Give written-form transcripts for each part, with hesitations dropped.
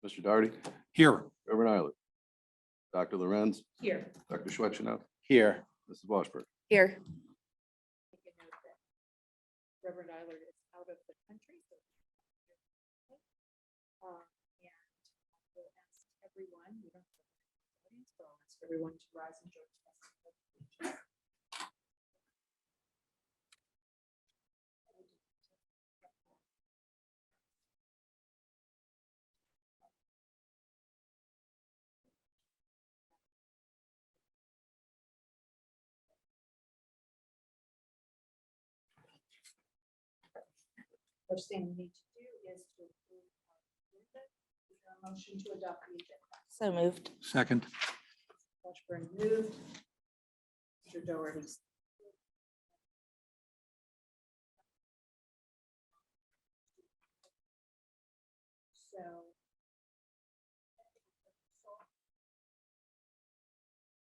Mr. Doherty. Here. Reverend Eiler. Dr. Lorenz. Here. Dr. Schwetchenow. Here. Mrs. Washburn. Here. Reverend Eiler is out of the country. And we'll ask everyone, we don't have an audience, but I'll ask everyone to rise and join us. First thing we need to do is to approve our agenda. Is there a motion to adopt the agenda? So moved. Second. Washburn moved. Mr. Doherty. So.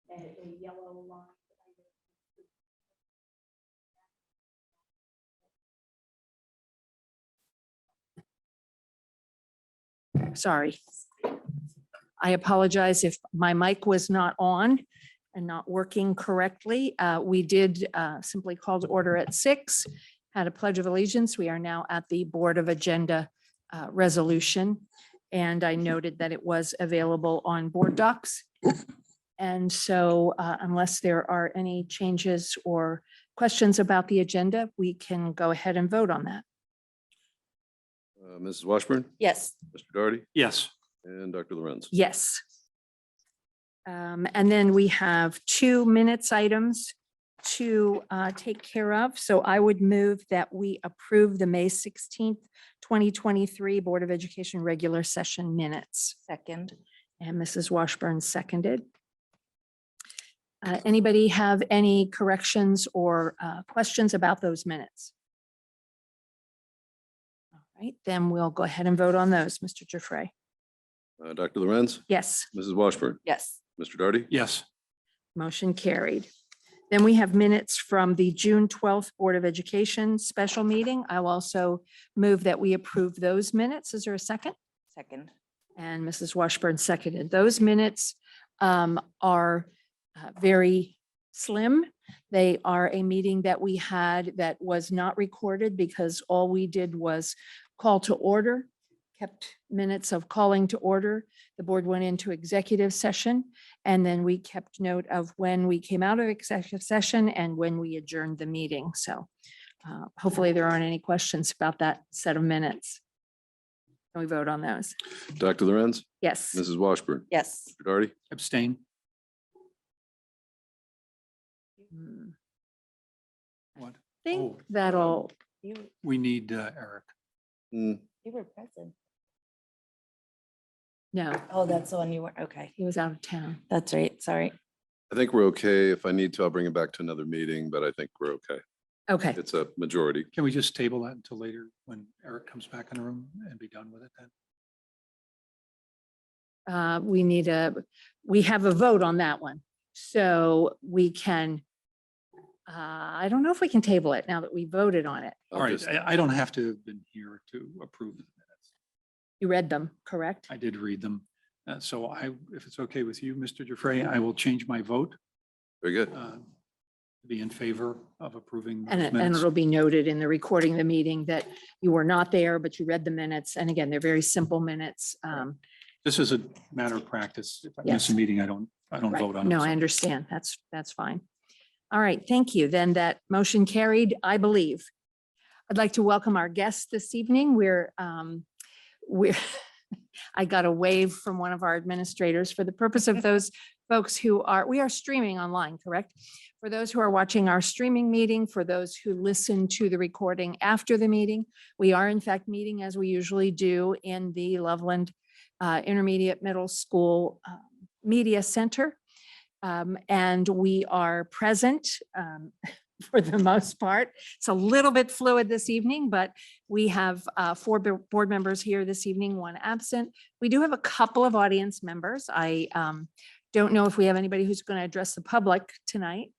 And a yellow line. Sorry. I apologize if my mic was not on and not working correctly. We did simply call to order at 6, had a pledge of allegiance. We are now at the Board of Agenda resolution. And I noted that it was available on board docs. And so unless there are any changes or questions about the agenda, we can go ahead and vote on that. Mrs. Washburn. Yes. Mr. Doherty. Yes. And Dr. Lorenz. Yes. And then we have 2 minutes items to take care of. So I would move that we approve the May 16th, 2023 Board of Education regular session minutes. Second. And Mrs. Washburn seconded. Anybody have any corrections or questions about those minutes? All right, then we'll go ahead and vote on those. Mr. Giuffre. Dr. Lorenz. Yes. Mrs. Washburn. Yes. Mr. Doherty. Yes. Motion carried. Then we have minutes from the June 12th Board of Education special meeting. I'll also move that we approve those minutes. Is there a second? Second. And Mrs. Washburn seconded. Those minutes are very slim. They are a meeting that we had that was not recorded because all we did was call to order, kept minutes of calling to order. The board went into executive session, and then we kept note of when we came out of executive session and when we adjourned the meeting. So hopefully there aren't any questions about that set of minutes. Can we vote on those? Dr. Lorenz. Yes. Mrs. Washburn. Yes. Mr. Doherty. Abstain. Hmm, What? Think Oh. that'll, We need Eric. You were present. no, Oh, that's the one you were. Okay. he was out of town. That's right. Sorry. I think we're okay. If I need to, I'll bring it back to another meeting, but I think we're okay. Okay, It's a majority. Can we just table that until later when Eric comes back in the room and be done with it then? we have a vote on that one. So we can, I don't know if we can table it now that we voted on it. I'll All right, just- I don't have to have been here to approve the minutes. You read them, correct? I did read them. So if it's okay with you, Mr. Giuffre, I will change my vote Very good. to be in favor of approving those And minutes. it'll be noted in the recording of the meeting that you were not there, but you read the minutes. And again, they're very simple minutes. This is a matter of practice. If I miss Yes. a meeting, I don't Right. vote on it. No, So I understand. That's fine. All right, thank you. Then that motion carried, I believe. I'd like to welcome our guests this evening. We're I got a wave from one of our administrators for the purpose of those folks we are streaming online, correct? For those who are watching our streaming meeting, for those who listen to the recording after the meeting, we are in fact meeting as we usually do in the Loveland Intermediate Middle School Media Center. And we are present for the most part. It's a little bit fluid this evening, but we have 4 board members here this evening, 1 absent. We do have a couple of audience members. I don't know if we have anybody who's going to address the public tonight.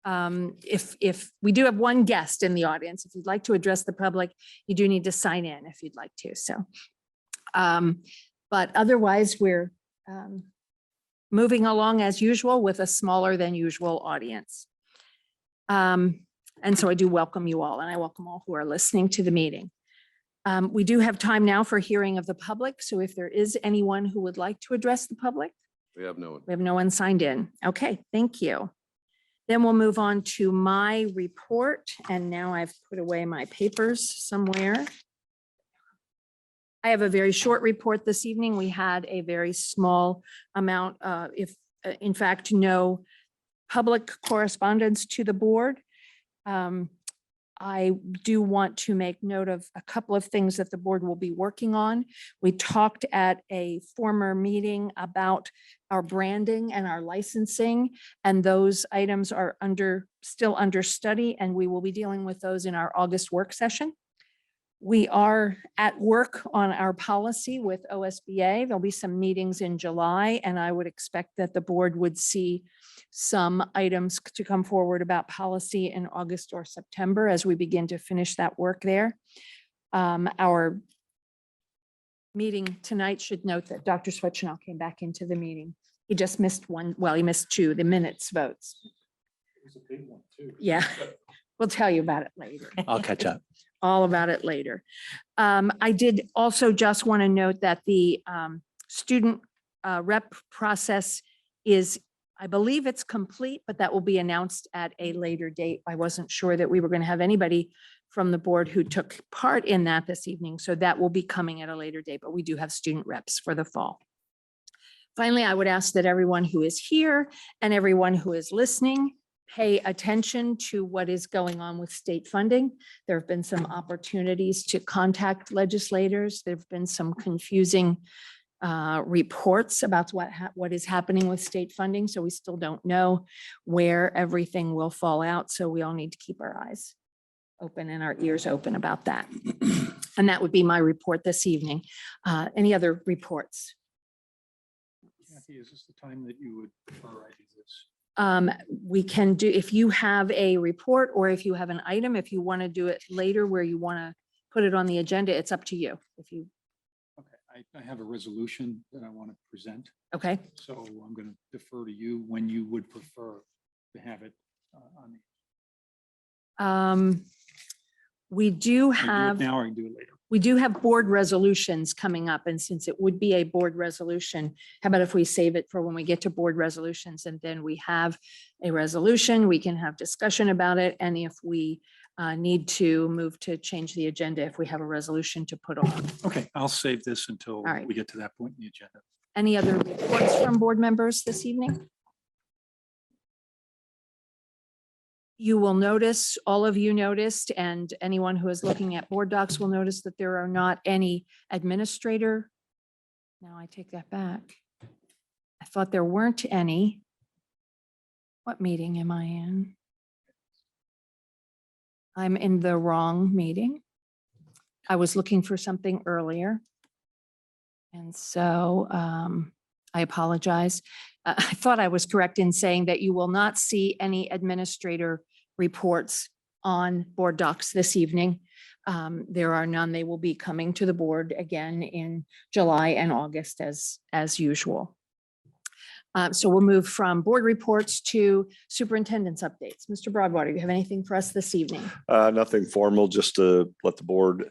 If we do have one guest in the audience, if you'd like to address the public, you do need to sign in if you'd like to. So, but otherwise, we're moving along as usual with a smaller than usual audience. And so I do welcome you all, and I welcome all who are listening to the meeting. We do have time now for hearing of the public. So if there is anyone who would like to address the public, We have no one. we have no one signed in. Okay, thank you. Then we'll move on to my report. And now I've put away my papers somewhere. I have a very short report this evening. We had a very small amount, in fact, no public correspondence to the board. I do want to make note of a couple of things that the board will be working on. We talked at a former meeting about our branding and our licensing, and those items are still under study, and we will be dealing with those in our August work session. We are at work on our policy with OSBA. There'll be some meetings in July, and I would expect that the board would see some items to come forward about policy in August or September as we begin to finish that work there. Our meeting tonight should note that Dr. Swetchenall came back into the meeting. He just missed one, well, he missed two, the minutes votes. It was a big one too. Yeah, we'll tell you about it later. I'll catch up. All about it later. I did also just want to note that the student rep process is, I believe it's complete, but that will be announced at a later date. I wasn't sure that we were going to have anybody from the board who took part in that this evening. So that will be coming at a later date, but we do have student reps for the fall. Finally, I would ask that everyone who is here and everyone who is listening pay attention to what is going on with state funding. There have been some opportunities to contact legislators. There have been some confusing reports about what is happening with state funding. So we still don't know where everything will fall out. So we all need to keep our eyes open and our ears open about that. And that would be my report this evening. Any other reports? Kathy, is this the time that you would prefer I do this? We can do, if you have a report or if you have an item, if you want to do it later where you want to put it on the agenda, it's up to you. If you, Okay, I have a resolution that I want to present. okay, So I'm going to defer to you when you would prefer to have it on the. we do I can do it have, now or I can do it later. we do have board resolutions coming up. And since it would be a board resolution, how about if we save it for when we get to board resolutions and then we have a resolution, we can have discussion about it. And if we need to move to change the agenda, if we have a resolution to put on. Okay, I'll save this until All right. we get to that point in the agenda. Any other reports from board members this evening? You will notice, all of you noticed, and anyone who is looking at board docs will notice that there are not any administrator. Now I take that back. I thought there weren't any. What meeting am I in? I'm in the wrong meeting. I was looking for something earlier. And so I apologize. I thought I was correct in saying that you will not see any administrator reports on board docs this evening. There are none. They will be coming to the board again in July and August as usual. So we'll move from board reports to superintendent's updates. Mr. Broadwater, do you have anything for us this evening? Nothing formal, just to let the board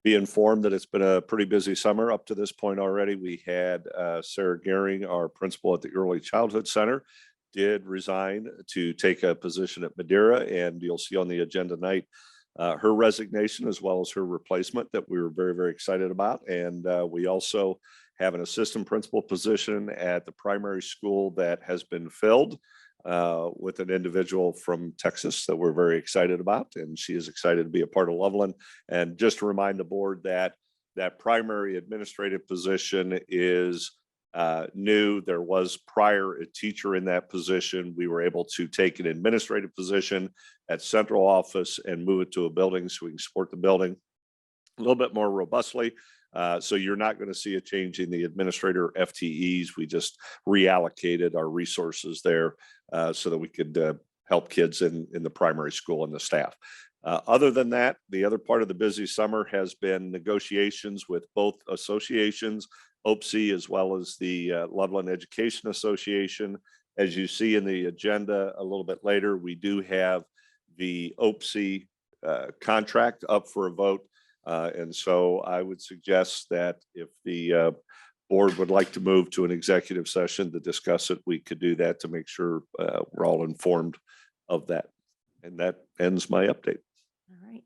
be informed that it's been a pretty busy summer up to this point already. We had Sarah Gehring, our principal at the Early Childhood Center, did resign to take a position at Madeira, and you'll see on the agenda tonight her resignation as well as her replacement that we were very, very excited about. And we also have an assistant principal position at the primary school that has been filled with an individual from Texas that we're very excited about, and she is excited to be a part of Loveland. And just to remind the board that that primary administrative position is new. There was prior a teacher in that position. We were able to take an administrative position at central office and move it to a building so we can support the building a little bit more robustly. So you're not going to see a change in the administrator FTEs. We just reallocated our resources there so that we could help kids in the primary school and the staff. Other than that, the other part of the busy summer has been negotiations with both associations, OPSI as well as the Loveland Education Association. As you see in the agenda a little bit later, we do have the OPSI contract up for a vote. And so I would suggest that if the board would like to move to an executive session to discuss it, we could do that to make sure we're all informed of that. And that ends my update. All right.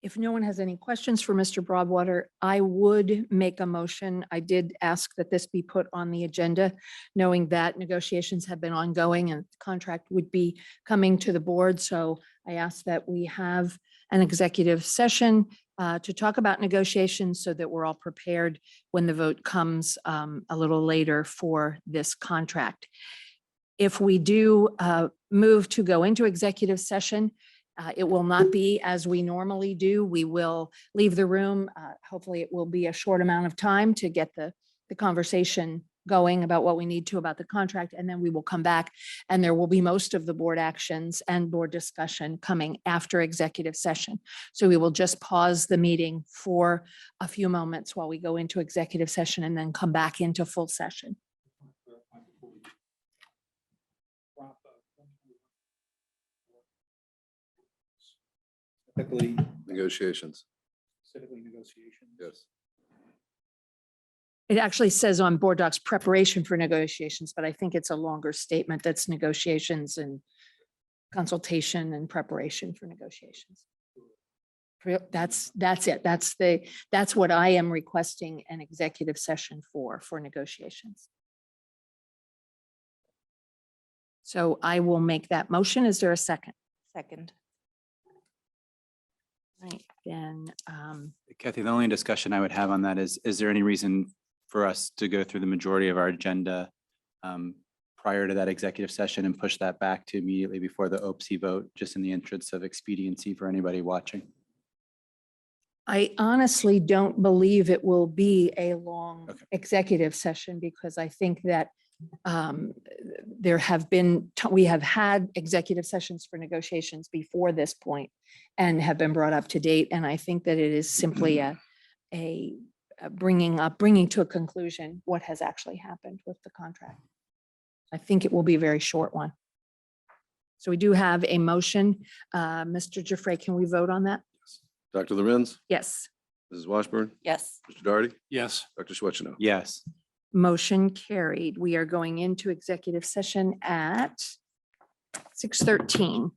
If no one has any questions for Mr. Broadwater, I would make a motion. I did ask that this be put on the agenda, knowing that negotiations have been ongoing and the contract would be coming to the board. So I ask that we have an executive session to talk about negotiations so that we're all prepared when the vote comes a little later for this contract. If we do move to go into executive session, it will not be as we normally do. We will leave the room. Hopefully it will be a short amount of time to get the conversation going about what we need to about the contract. And then we will come back and there will be most of the board actions and board discussion coming after executive session. So we will just pause the meeting for a few moments while we go into executive session and then come back into full session. Specifically Negotiations. negotiations. Yes. It actually says on board docs preparation for negotiations, but I think it's a longer statement that's negotiations and consultation and preparation for negotiations. That's it. That's what I am requesting an executive session for negotiations. So I will make that motion. Is there a second? Second. Right, then, Kathy, the only discussion I would have on that is there any reason for us to go through the majority of our agenda prior to that executive session and push that back to immediately before the OPSI vote, just in the interest of expediency for anybody watching? I honestly don't believe it will be a long Okay. executive session because I think that there have been, we have had executive sessions for negotiations before this point and have been brought up to date. And I think that it is simply a bringing to a conclusion what has actually happened with the contract. I think it will be a very short one. So we do have a motion. Mr. Giuffre, can we vote on that? Dr. Lorenz, Yes. Mrs. Washburn, Yes. Mr. Doherty, Yes. Dr. Schwetzino. Yes. Motion carried. We are going into executive session at 6:13.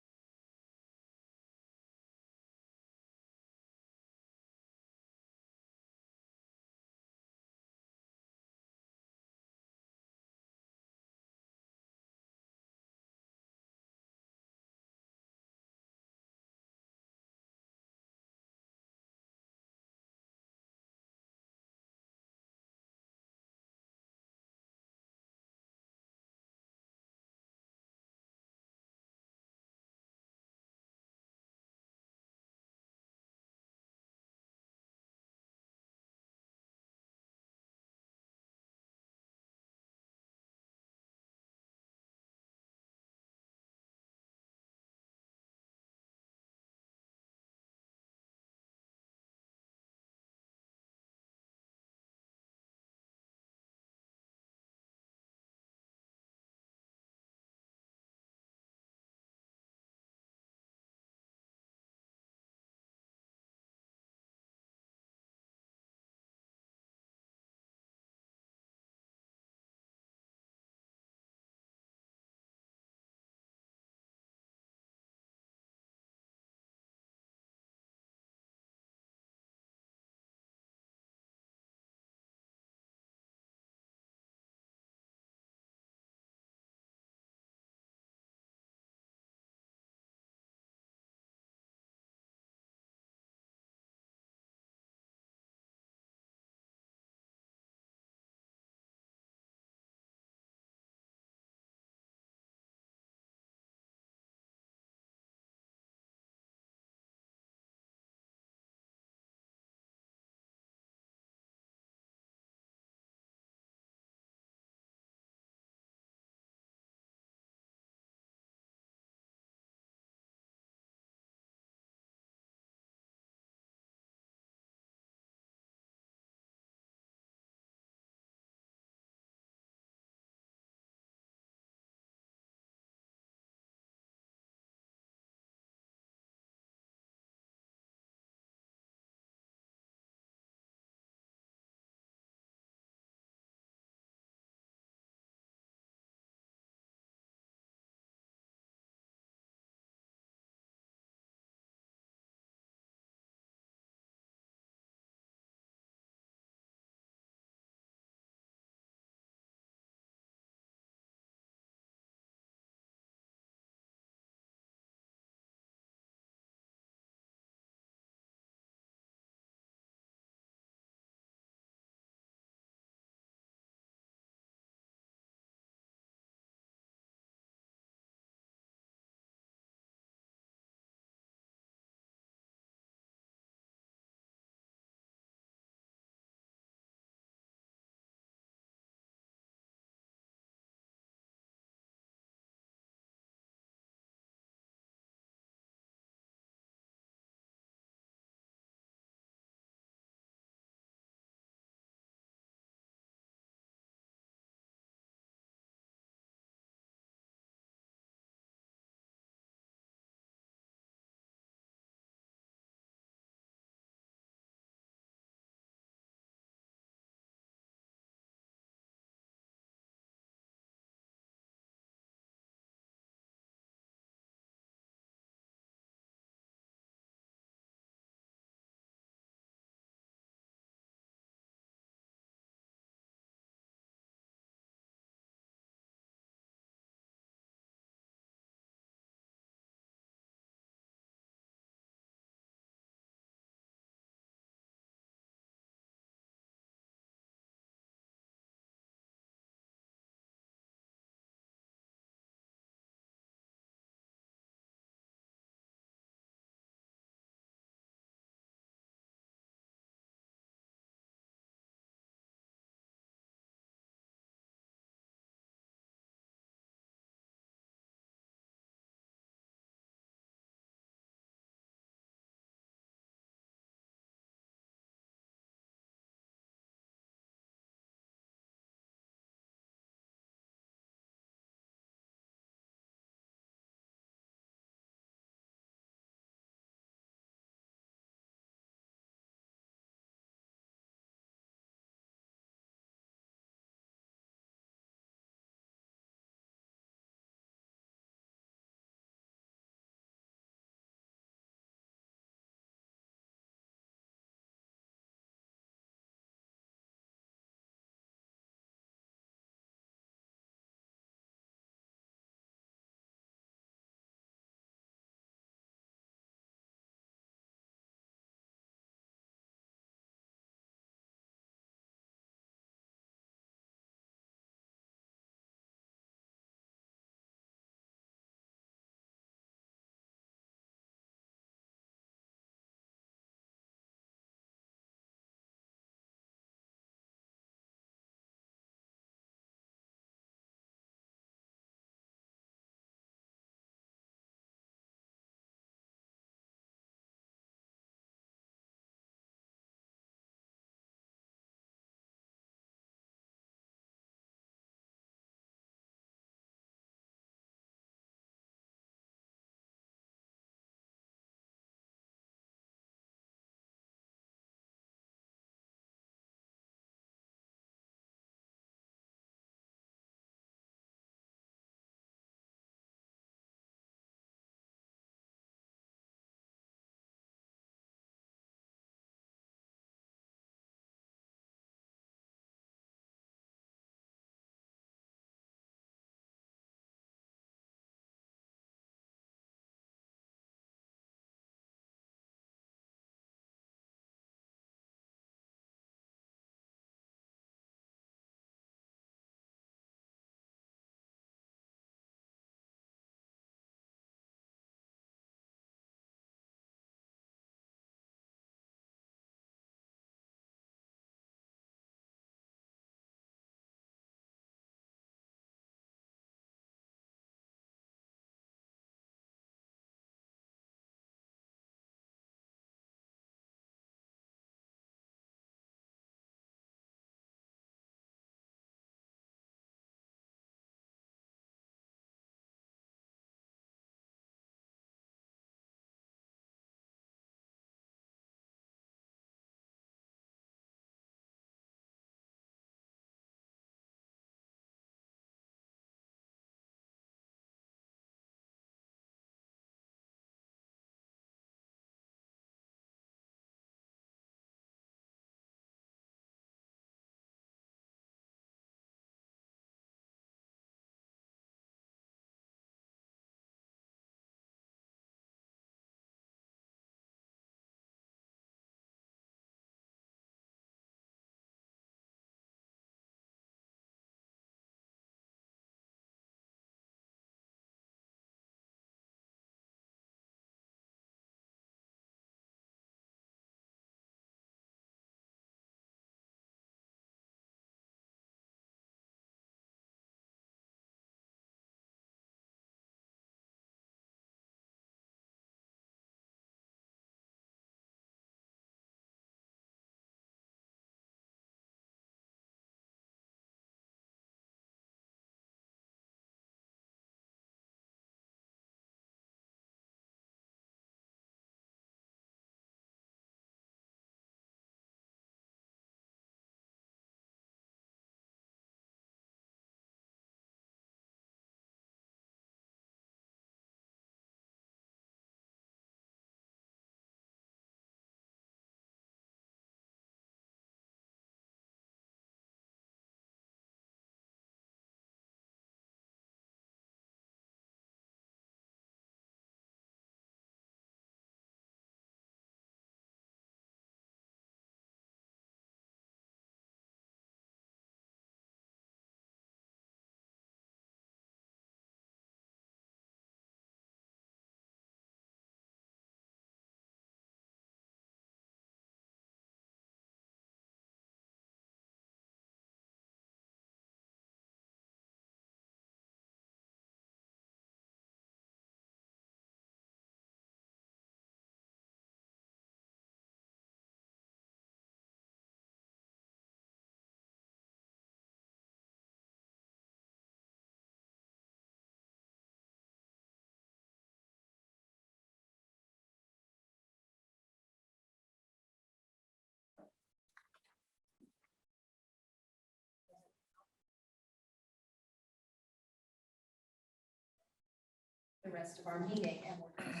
rest of our meeting. And we're going to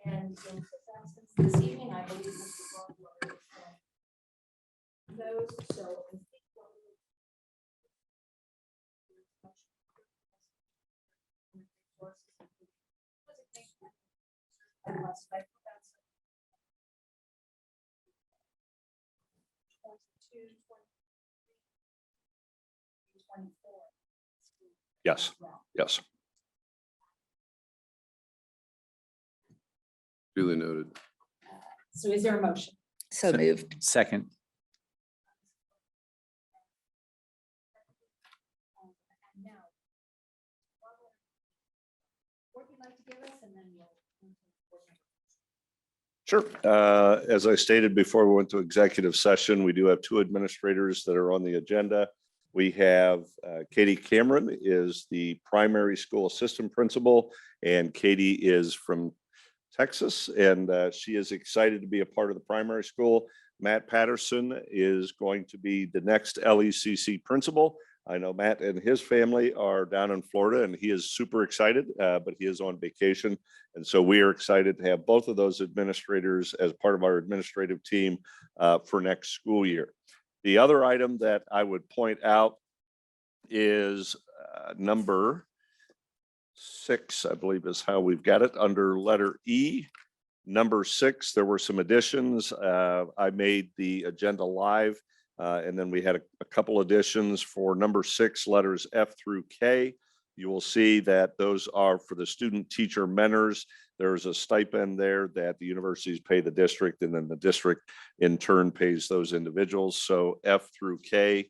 And in his absence this evening, I believe Mr. Barlow is those, so I think what we'll Yes, yes. Duly noted. So is there a motion? So moved. Second. And now, what would you like to give us, and then we'll. Sure. As I stated before we went to executive session, we do have two administrators that are on the agenda. We have Katie Cameron is the primary school assistant principal, and Katie is from Texas, and she is excited to be a part of the primary school. Matt Patterson is going to be the next LECC principal. I know Matt and his family are down in Florida, and he is super excited, but he is on vacation. And so we are excited to have both of those administrators as part of our administrative team for next school year. The other item that I would point out is number 6, I believe is how we've got it, under letter E. Number 6, there were some additions. I made the agenda live, and then we had a couple additions for number 6, letters F through K. You will see that those are for the student teacher mentors. There's a stipend there that the universities pay the district, and then the district in turn pays those individuals. So F through K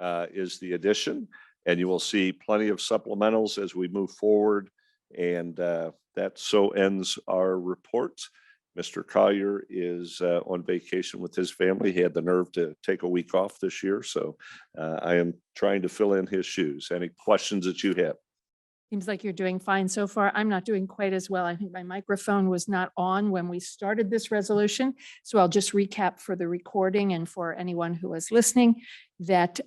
is the addition, and you will see plenty of supplementals as we move forward. And that so ends our report. Mr. Collier is on vacation with his family. He had the nerve to take a week off this year. So I am trying to fill in his shoes. Any questions that you have? Seems like you're doing fine so far. I'm not doing quite as well. I think my microphone was not on when we started this resolution. So I'll just recap for the recording and for anyone who was listening that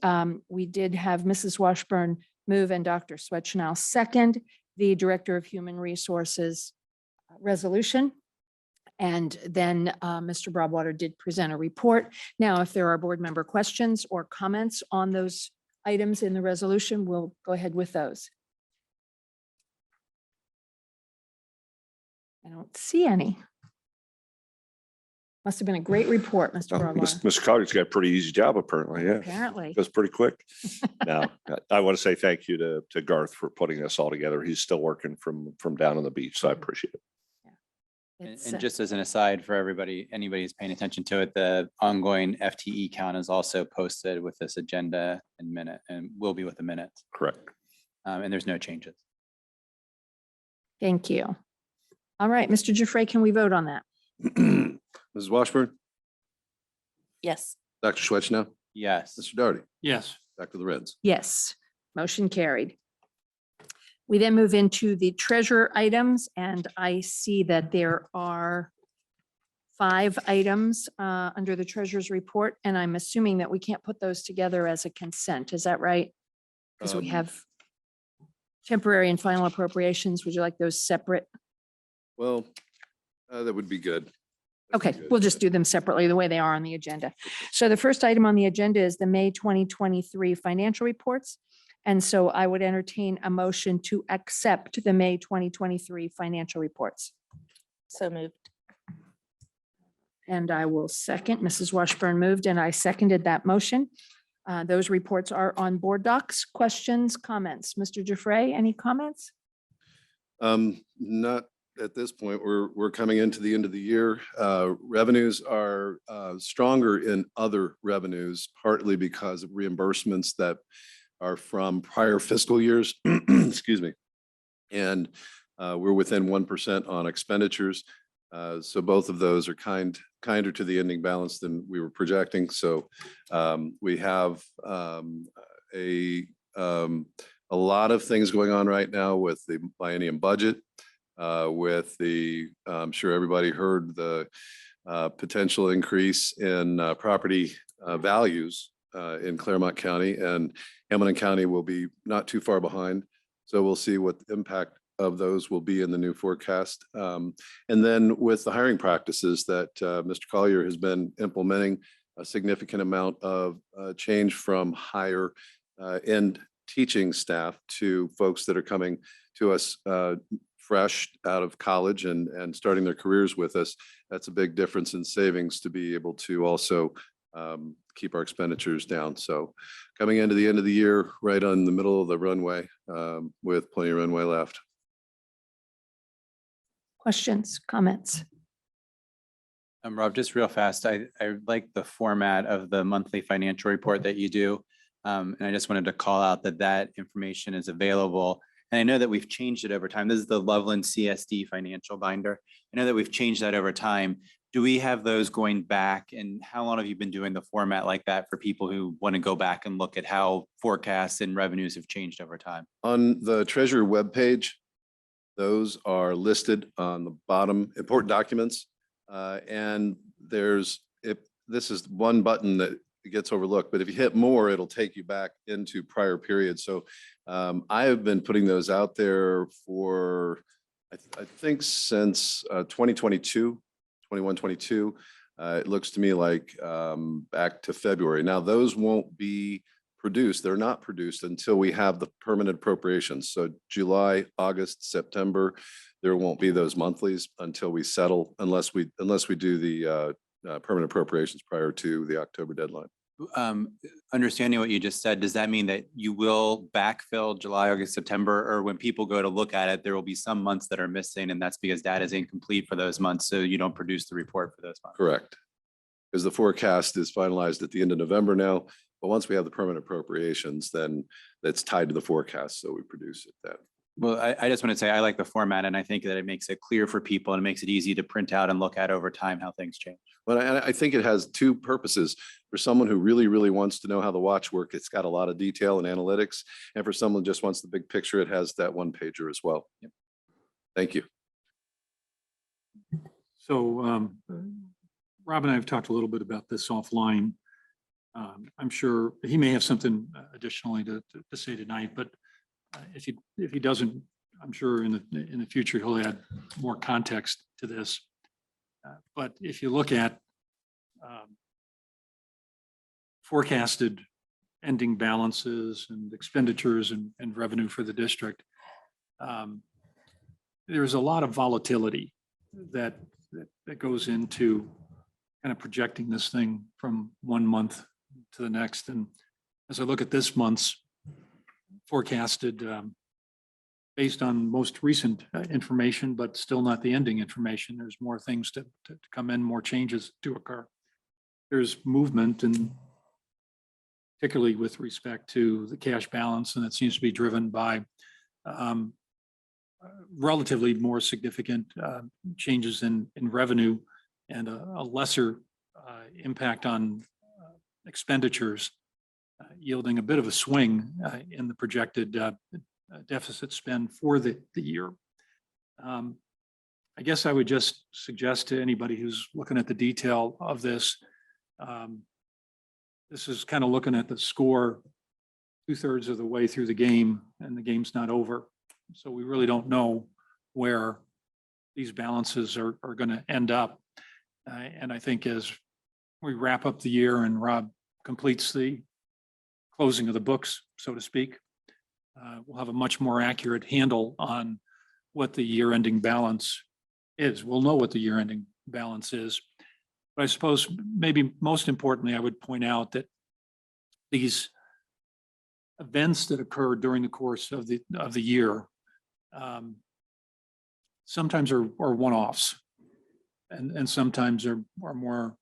we did have Mrs. Washburn move and Dr. Swetchnow second the Director of Human Resources resolution. And then Mr. Broadwater did present a report. Now, if there are board member questions or comments on those items in the resolution, we'll go ahead with those. I don't see any. Must have been a great report, Mr. Broadwater. Mr. Collier's got a pretty easy job, apparently. Yeah. Apparently. Goes pretty quick. Now, I want to say thank you to Garth for putting this all together. He's still working from down on the beach, so I appreciate it. It's, And just as an aside for everybody, anybody who's paying attention to it, the ongoing FTE count is also posted with this agenda and minute, and will be with the minutes. Correct. And there's no changes. Thank you. All right, Mr. Giuffre, can we vote on that? Mrs. Washburn, Yes. Dr. Swetchnow, Yes. Mr. Darty, Yes. back to the Reds. Yes, motion carried. We then move into the treasurer items, and I see that there are 5 items under the treasurer's report, and I'm assuming that we can't put those together as a consent. Is that right? Because we have temporary and final appropriations. Would you like those separate? Well, that would be good. That'd be Okay, good. we'll just do them separately the way they are on the agenda. So the first item on the agenda is the May 2023 financial reports. And so I would entertain a motion to accept the May 2023 financial reports. So moved. And I will second. Mrs. Washburn moved and I seconded that motion. Those reports are on board docs. Questions, comments? Mr. Giuffre, any comments? Not at this point. We're coming into the end of the year. Revenues are stronger in other revenues, partly because of reimbursements that are from prior fiscal years. Excuse me. And we're within 1% on expenditures. So both of those are kinder to the ending balance than we were projecting. So we have a lot of things going on right now with the biennium budget, with the, I'm sure everybody heard the potential increase in property values in Claremont County, and Hamilton County will be not too far behind. So we'll see what the impact of those will be in the new forecast. And then with the hiring practices that Mr. Collier has been implementing, a significant amount of change from higher end teaching staff to folks that are coming to us fresh out of college and starting their careers with us. That's a big difference in savings to be able to also keep our expenditures down. So coming into the end of the year, right on the middle of the runway with plenty of runway left. Questions, comments? Rob, just real fast, I like the format of the monthly financial report that you do. And I just wanted to call out that information is available. And I know that we've changed it over time. This is the Loveland CSD financial binder. I know that we've changed that over time. Do we have those going back? And how long have you been doing the format like that for people who want to go back and look at how forecasts and revenues have changed over time? On the Treasury webpage, those are listed on the bottom, important documents. And this is one button that gets overlooked, but if you hit more, it'll take you back into prior periods. So I have been putting those out there for, I think since 2022, 21, 22. It looks to me like back to February. Now those won't be produced. They're not produced until we have the permanent appropriations. So July, August, September, there won't be those monthlies until we settle, unless we do the permanent appropriations prior to the October deadline. Understanding what you just said, does that mean that you will backfill July, August, September, or when people go to look at it, there will be some months that are missing and that's because data is incomplete for those months, so you don't produce the report for those months? Correct. Because the forecast is finalized at the end of November now, but once we have the permanent appropriations, then that's tied to the forecast, so we produce it then. Well, I just want to say I like the format and I think that it makes it clear for people and it makes it easy to print out and look at over time how things change. But I think it has two purposes. For someone who really, really wants to know how the watch work, it's got a lot of detail and analytics. And for someone who just wants the big picture, it has that one pager as well. Yep. Thank you. So Rob and I have talked a little bit about this offline. I'm sure he may have something additionally to say tonight, but if he doesn't, I'm sure in the future he'll add more context to this. But if you look at forecasted ending balances and expenditures and revenue for the district, there's a lot of volatility that goes into kind of projecting this thing from one month to the next. And as I look at this month's forecasted based on most recent information, but still not the ending information. There's more things to come in, more changes to occur. There's movement, and particularly with respect to the cash balance, and it seems to be driven by relatively more significant changes in revenue and a lesser impact on expenditures, yielding a bit of a swing in the projected deficit spend for the year. I guess I would just suggest to anybody who's looking at the detail of this, this is kind of looking at the score 2/3 of the way through the game, and the game's not over. So we really don't know where these balances are going to end up. And I think as we wrap up the year and Rob completes the closing of the books, so to speak, we'll have a much more accurate handle on what the year-ending balance is. We'll know what the year-ending balance is. But I suppose maybe most importantly, I would point out that these events that occur during the course of the year sometimes are one-offs, and sometimes are more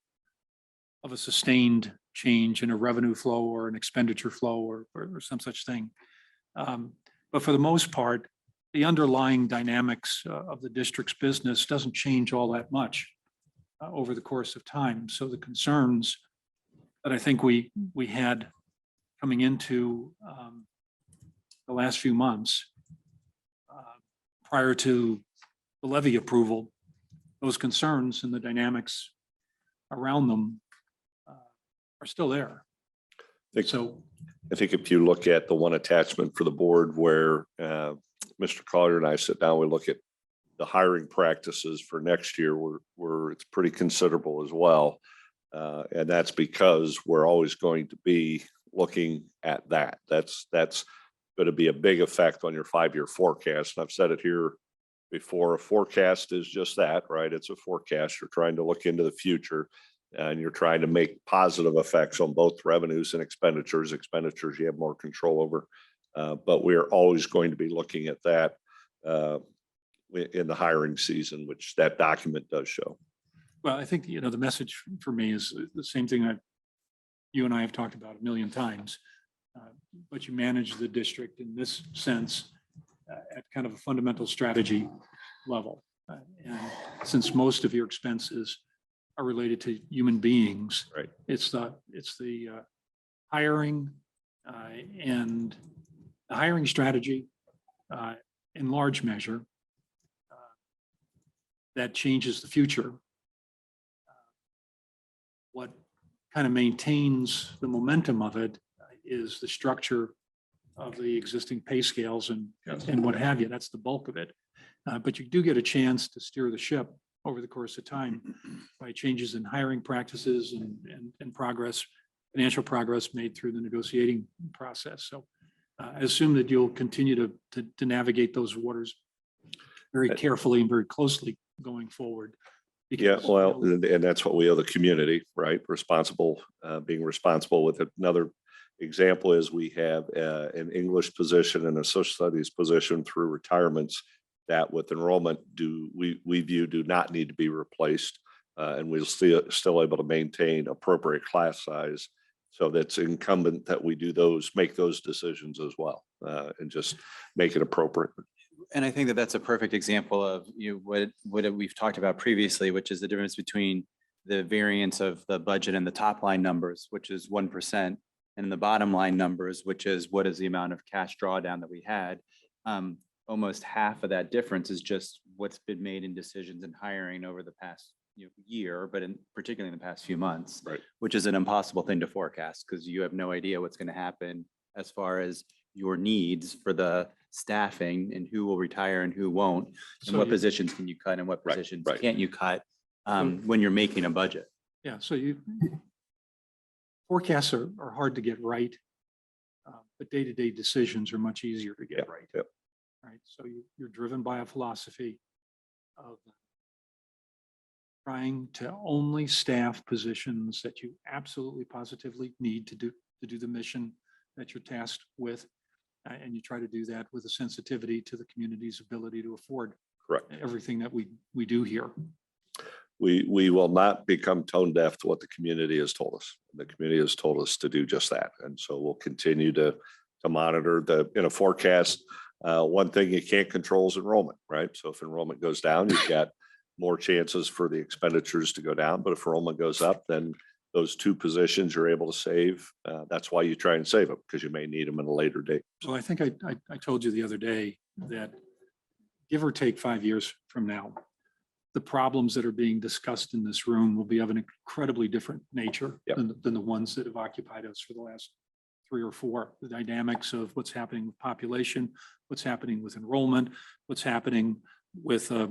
of a sustained change in a revenue flow or an expenditure flow or some such thing. But for the most part, the underlying dynamics of the district's business doesn't change all that much over the course of time. So the concerns that I think we had coming into the last few months prior to the levy approval, those concerns and the dynamics around them are still there. So I think if you look at the one attachment for the board where Mr. Collier and I sit down, we look at the hiring practices for next year, it's pretty considerable as well. And that's because we're always going to be looking at that. That's going to be a big effect on your 5-year forecast. And I've said it here before, a forecast is just that, right? It's a forecast. You're trying to look into the future and you're trying to make positive effects on both revenues and expenditures. Expenditures you have more control over. But we are always going to be looking at that in the hiring season, which that document does show. well, I think, the message for me is the same thing that you and I have talked about a million times. But you manage the district in this sense at kind of a fundamental strategy level. And since most of your expenses are related to human beings, Right. it's the hiring and the hiring strategy in large measure that changes the future. What kind of maintains the momentum of it is the structure of the existing pay scales and what have you. That's the bulk of it. But you do get a chance to steer the ship over the course of time by changes in hiring practices and progress, financial progress made through the negotiating process. So I assume that you'll continue to navigate those waters very carefully and very closely going forward. Yeah, Because, well, and that's what we owe the community, right? Responsible, being responsible with it. Another example is we have an English position and a social studies position through retirements that with enrollment we view do not need to be replaced. And we'll still able to maintain appropriate class size. So that's incumbent that we make those decisions as well and just make it appropriate. And I think that that's a perfect example of what we've talked about previously, which is the difference between the variance of the budget and the top line numbers, which is 1%, and the bottom line numbers, which is what is the amount of cash drawdown that we had. Almost half of that difference is just what's been made in decisions and hiring over the past year, but particularly in the past few months, Right. which is an impossible thing to forecast because you have no idea what's going to happen as far as your needs for the staffing and who will retire and who won't, and So what you- positions can you cut and what Right, positions right. can't you cut when you're making a budget. Yeah, so forecasts are hard to get right, but day-to-day decisions are much easier to get right. Yep. Right, so you're driven by a philosophy of trying to only staff positions that you absolutely positively need to do the mission that you're tasked with. And you try to do that with a sensitivity to the community's ability to afford Correct. everything that we do here. We will not become tone deaf to what the community has told us. The community has told us to do just that. And so we'll continue to monitor in a forecast. One thing you can't control is enrollment, right? So if enrollment goes down, you've got more chances for the expenditures to go down. But if enrollment goes up, then those two positions you're able to save. That's why you try and save them, because you may need them at a later date. So I think I told you the other day that give or take 5 years from now, the problems that are being discussed in this room will be of an incredibly different nature Yep. than the ones that have occupied us for the last 3 or 4. The dynamics of what's happening with population, what's happening with enrollment, what's happening with a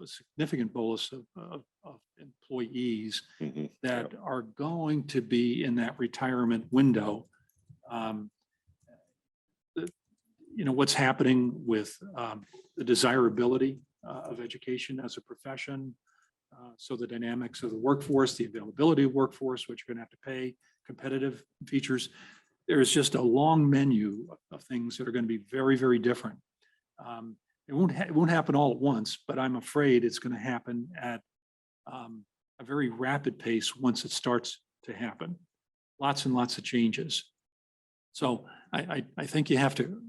significant bolus of employees Mhm. that are going to be in that retirement window. What's happening with the desirability of education as a profession. So the dynamics of the workforce, the availability of workforce, what you're going to have to pay, competitive features. There's just a long menu of things that are going to be very, very different. It won't happen all at once, but I'm afraid it's going to happen at a very rapid pace once it starts to happen. Lots and lots of changes. So I think you have to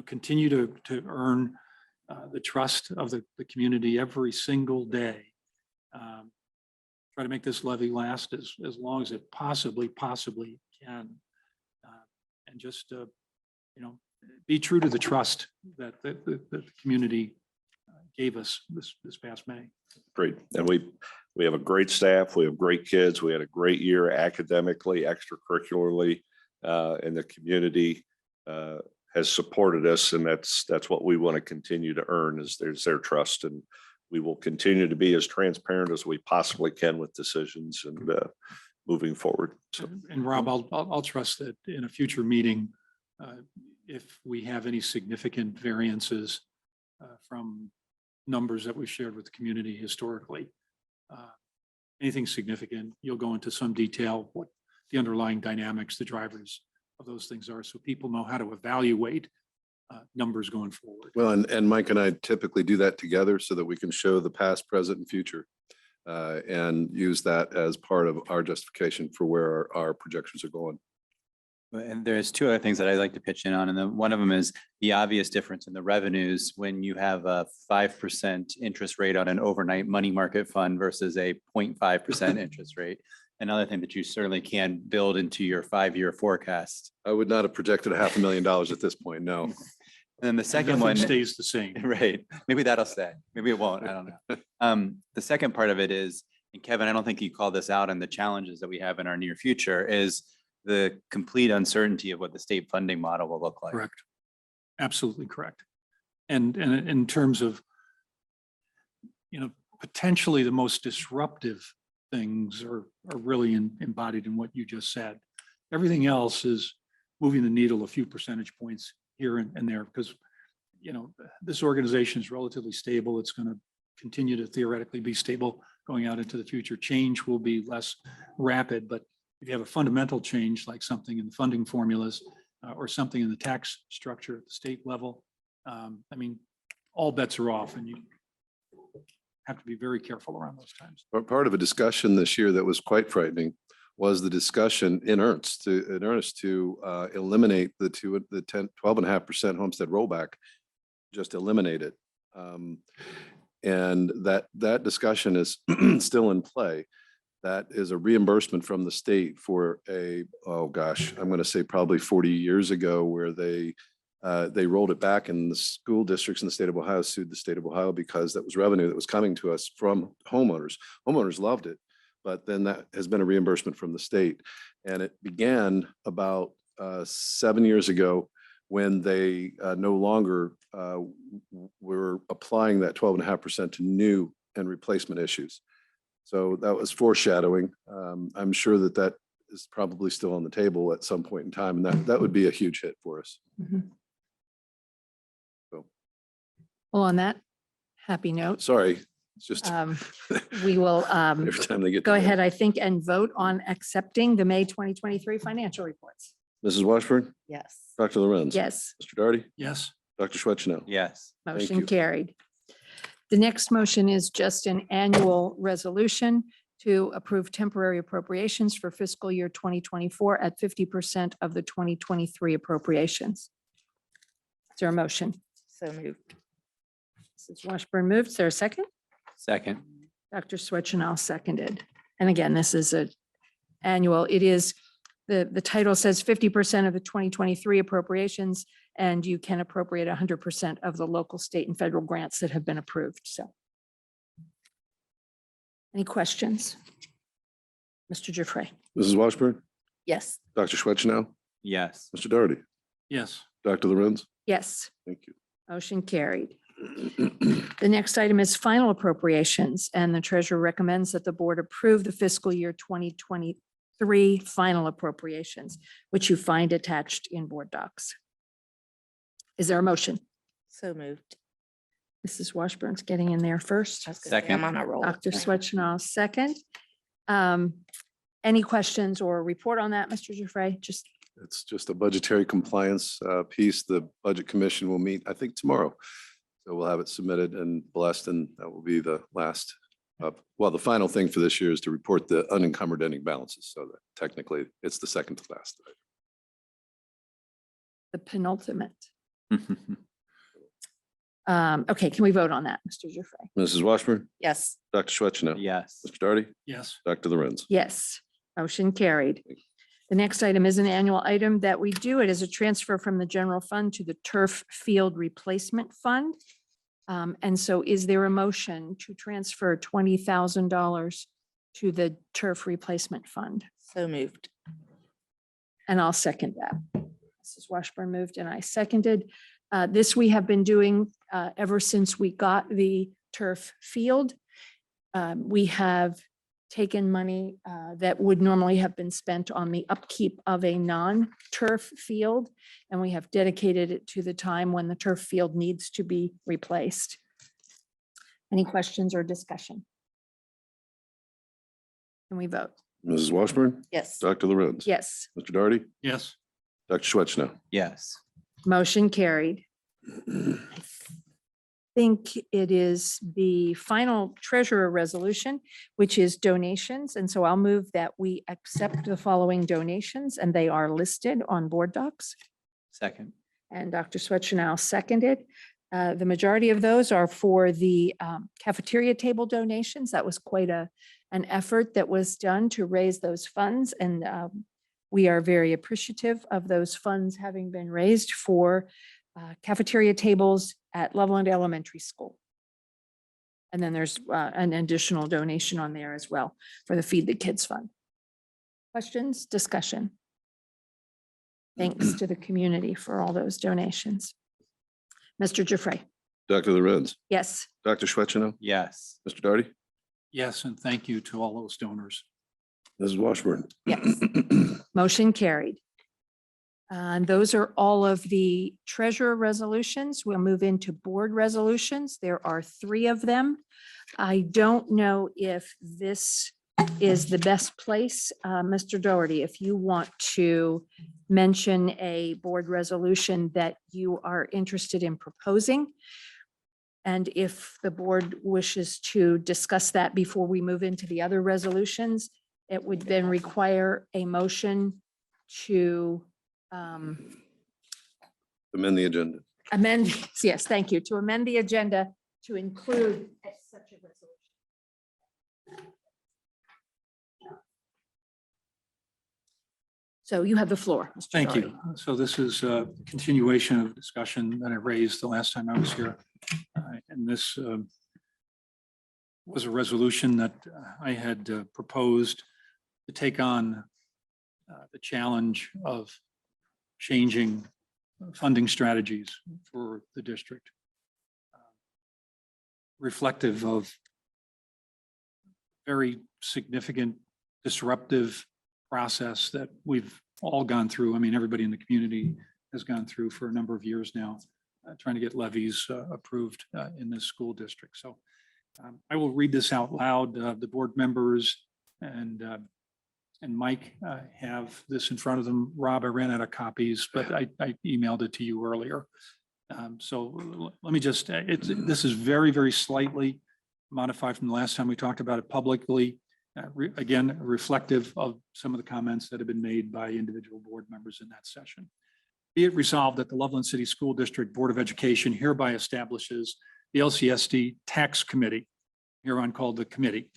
continue to earn the trust of the community every single day. Try to make this levy last as long as it possibly can. And just be true to the trust that the community gave us this past May. Great. And we have a great staff. We have great kids. We had a great year academically, extracurricularly, and the community has supported us. And that's what we want to continue to earn is their trust. And we will continue to be as transparent as we possibly can with decisions and moving forward. So And Rob, I'll trust that in a future meeting, if we have any significant variances from numbers that we've shared with the community historically, anything significant, you'll go into some detail, what the underlying dynamics, the drivers of those things are, so people know how to evaluate numbers going forward. Well, and Mike and I typically do that together so that we can show the past, present, and future. And use that as part of our justification for where our projections are going. And there's two other things that I'd like to pitch in on. And then one of them is the obvious difference in the revenues when you have a 5% interest rate on an overnight money market fund versus a 0.5% interest rate. Another thing that you certainly can build into your 5-year forecast. I would not have projected $500,000 at this point, no. And then the second Nothing one stays the same. right? Maybe that'll stay. Maybe it won't. I don't know. The second part of it is, and Kevin, I don't think you called this out on the challenges that we have in our near future is the complete uncertainty of what the state funding model will look like. Correct. Absolutely correct. And in terms of, potentially the most disruptive things are really embodied in what you just said. Everything else is moving the needle a few percentage points here and there because, this organization is relatively stable. It's going to continue to theoretically be stable going out into the future. Change will be less rapid, but if you have a fundamental change, like something in the funding formulas or something in the tax structure at the state level, all bets are off and you have to be very careful around those times. But part of a discussion this year that was quite frightening was the discussion in earnest to eliminate the 12.5% homestead rollback, just eliminate it. And that discussion is still in play. That is a reimbursement from the state for I'm going to say probably 40 years ago where they rolled it back and the school districts in the state of Ohio sued the state of Ohio because that was revenue that was coming to us from homeowners. Homeowners loved it, but then that has been a reimbursement from the state. And it began about 7 years ago when they no longer were applying that 12.5% to new and replacement issues. So that was foreshadowing. I'm sure that is probably still on the table at some point in time, and that would be a huge hit for us. Mhm. So, Well, on that happy note, sorry, it's just we will every time they get go together. ahead, I think, and vote on accepting the May 2023 financial reports. Mrs. Washburn, Yes. Dr. Lorenz. Yes, Mr. Darty, Yes. Dr. Schweitzer. Yes. motion you. carried. The next motion is just an annual resolution to approve temporary appropriations for fiscal year 2024 at 50% of the 2023 appropriations. Is there a motion? So moved. Mrs. Washburn moved. Is there a second? Second. Dr. Swetchenow seconded. And again, this is an annual. It is, the title says 50% of the 2023 appropriations, and you can appropriate 100% of the local, state, and federal grants that have been approved. So. Any questions? Mr. Giuffre? Mrs. Washburn, Yes. Dr. Schweitzer, Yes. Mr. Darty, Yes. Dr. Lorenz. Yes, Thank you. motion carried. The next item is final appropriations, and the treasurer recommends that the board approve the fiscal year 2023 final appropriations, which you find attached in board docs. Is there a motion? So moved. Mrs. Washburn's getting in there first. I was gonna say, I'm Second. on a roll. Dr. Swetchenow second. Any questions or report on that, Mr. Giuffre? Just, It's just a budgetary compliance piece. The Budget Commission will meet, I think, tomorrow. So we'll have it submitted and blessed, and that will be the last. The final thing for this year is to report the unencumbered ending balances. So that technically, it's the second to last. the penultimate. Okay, can we vote on that, Mr. Giuffre? Mrs. Washburn, Yes. Dr. Schweitzer, Yes. Mr. Darty, Yes. Dr. Lorenz. Yes, motion carried. The next item is an annual item that we do. It is a transfer from the general fund to the turf field replacement fund. And so is there a motion to transfer $20,000 to the turf replacement fund? So moved. And I'll second that. Mrs. Washburn moved and I seconded. This we have been doing ever since we got the turf field. We have taken money that would normally have been spent on the upkeep of a non-turf field, and we have dedicated it to the time when the turf field needs to be replaced. Any questions or discussion? Can we vote? Mrs. Washburn, Yes. Dr. Lorenz. Yes, Mr. Darty, Yes. Dr. Schwetzner. Yes. motion carried. I think it is the final treasurer resolution, which is donations. And so I'll move that we accept the following donations, and they are listed on board docs. Second. And Dr. Swetchenow seconded. The majority of those are for the cafeteria table donations. That was quite an effort that was done to raise those funds. And we are very appreciative of those funds having been raised for cafeteria tables at Loveland Elementary School. And then there's an additional donation on there as well for the Feed the Kids Fund. Questions, discussion? Thanks to the community for all those donations. Mr. Giuffre. Dr. Lorenz, Yes, Dr. Schwetzner, Yes. Mr. Darty, Yes, and thank you to all those donors. Mrs. Washburn. yes. Motion carried. And those are all of the treasurer resolutions. We'll move into board resolutions. There are 3 of them. I don't know if this is the best place, Mr. Doherty, if you want to mention a board resolution that you are interested in proposing. And if the board wishes to discuss that before we move into the other resolutions, it would then require a motion to Amend the agenda. amend, yes, thank you, to amend the agenda to include such a resolution. So you have the floor, Mr. Thank Doherty. you. So this is a continuation of discussion that I raised the last time I was here. And this was a resolution that I had proposed to take on the challenge of changing funding strategies for the district. Reflective of very significant disruptive process that we've all gone through. I mean, everybody in the community has gone through for a number of years now, trying to get levies approved in this school district. So I will read this out loud. The board members and Mike have this in front of them. Rob, I ran out of copies, but I emailed it to you earlier. So let me just, this is very, very slightly modified from the last time we talked about it publicly. Again, reflective of some of the comments that have been made by individual board members in that session. Be it resolved that the Loveland City School District Board of Education hereby establishes the LCSD Tax Committee, hereon called the committee.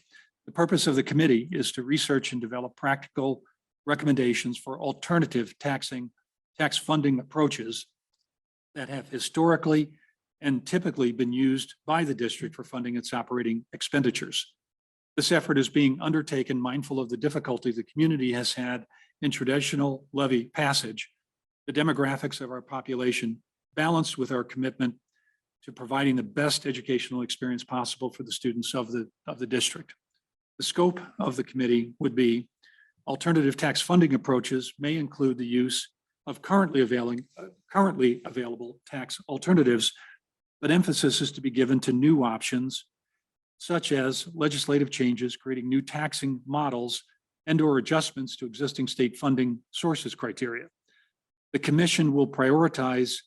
The purpose of the committee is to research and develop practical recommendations for alternative tax funding approaches that have historically and typically been used by the district for funding its operating expenditures. This effort is being undertaken mindful of the difficulty the community has had in traditional levy passage, the demographics of our population, balanced with our commitment to providing the best educational experience possible for the students of the district. The scope of the committee would be alternative tax funding approaches may include the use of currently available tax alternatives, but emphasis is to be given to new options such as legislative changes, creating new taxing models and/or adjustments to existing state funding sources criteria. The commission will prioritize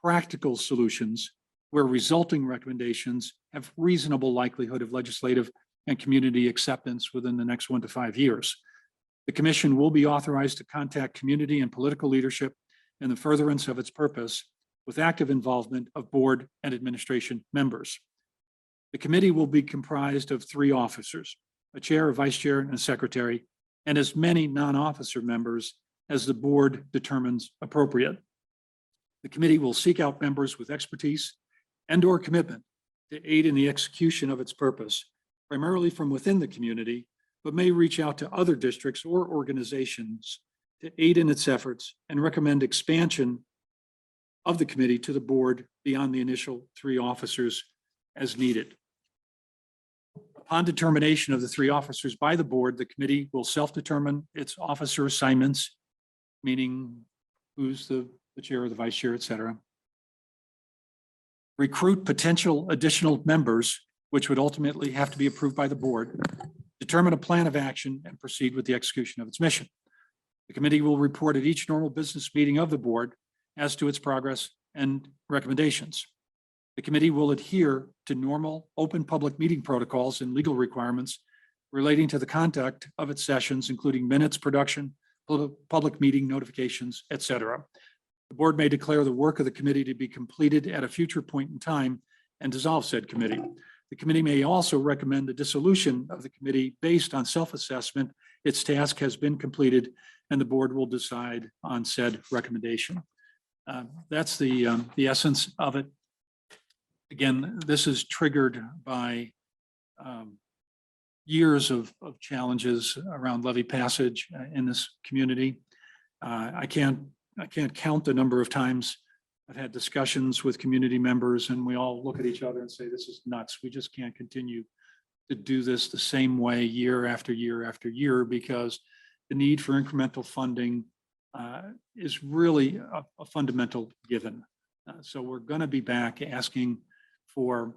practical solutions where resulting recommendations have reasonable likelihood of legislative and community acceptance within the next 1 to 5 years. The commission will be authorized to contact community and political leadership in the furtherance of its purpose with active involvement of board and administration members. The committee will be comprised of 3 officers, a chair, a vice chair, and a secretary, and as many non-officer members as the board determines appropriate. The committee will seek out members with expertise and/or commitment to aid in the execution of its purpose, primarily from within the community, but may reach out to other districts or organizations to aid in its efforts and recommend expansion of the committee to the board beyond the initial 3 officers as needed. Upon determination of the 3 officers by the board, the committee will self-determine its officer assignments, meaning who's the chair or the vice chair, et cetera. Recruit potential additional members, which would ultimately have to be approved by the board, determine a plan of action, and proceed with the execution of its mission. The committee will report at each normal business meeting of the board as to its progress and recommendations. The committee will adhere to normal open public meeting protocols and legal requirements relating to the conduct of its sessions, including minutes, production, public meeting notifications, et cetera. The board may declare the work of the committee to be completed at a future point in time and dissolve said committee. The committee may also recommend the dissolution of the committee based on self-assessment. Its task has been completed and the board will decide on said recommendation. That's the essence of it. Again, this is triggered by years of challenges around levy passage in this community. I can't count the number of times I've had discussions with community members and we all look at each other and say, this is nuts. We just can't continue to do this the same way year after year after year, because the need for incremental funding is really a fundamental given. So we're going to be back asking for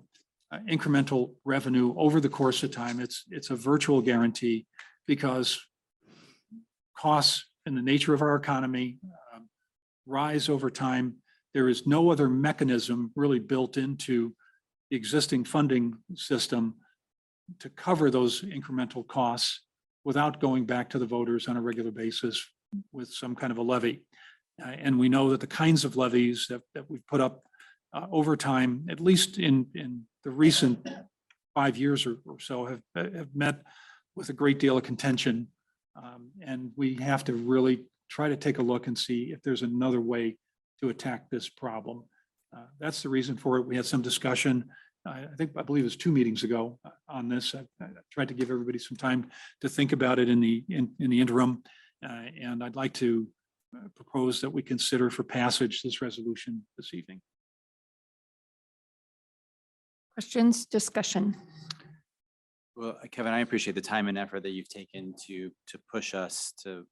incremental revenue over the course of time. It's a virtual guarantee because costs in the nature of our economy rise over time. There is no other mechanism really built into the existing funding system to cover those incremental costs without going back to the voters on a regular basis with some kind of a levy. And we know that the kinds of levies that we've put up over time, at least in the recent 5 years or so, have met with a great deal of contention. And we have to really try to take a look and see if there's another way to attack this problem. That's the reason for it. We had some discussion, I believe it was 2 meetings ago on this. I tried to give everybody some time to think about it in the interim. And I'd like to propose that we consider for passage this resolution this evening. Questions, discussion? Well, Kevin, I appreciate the time and effort that you've taken to push us to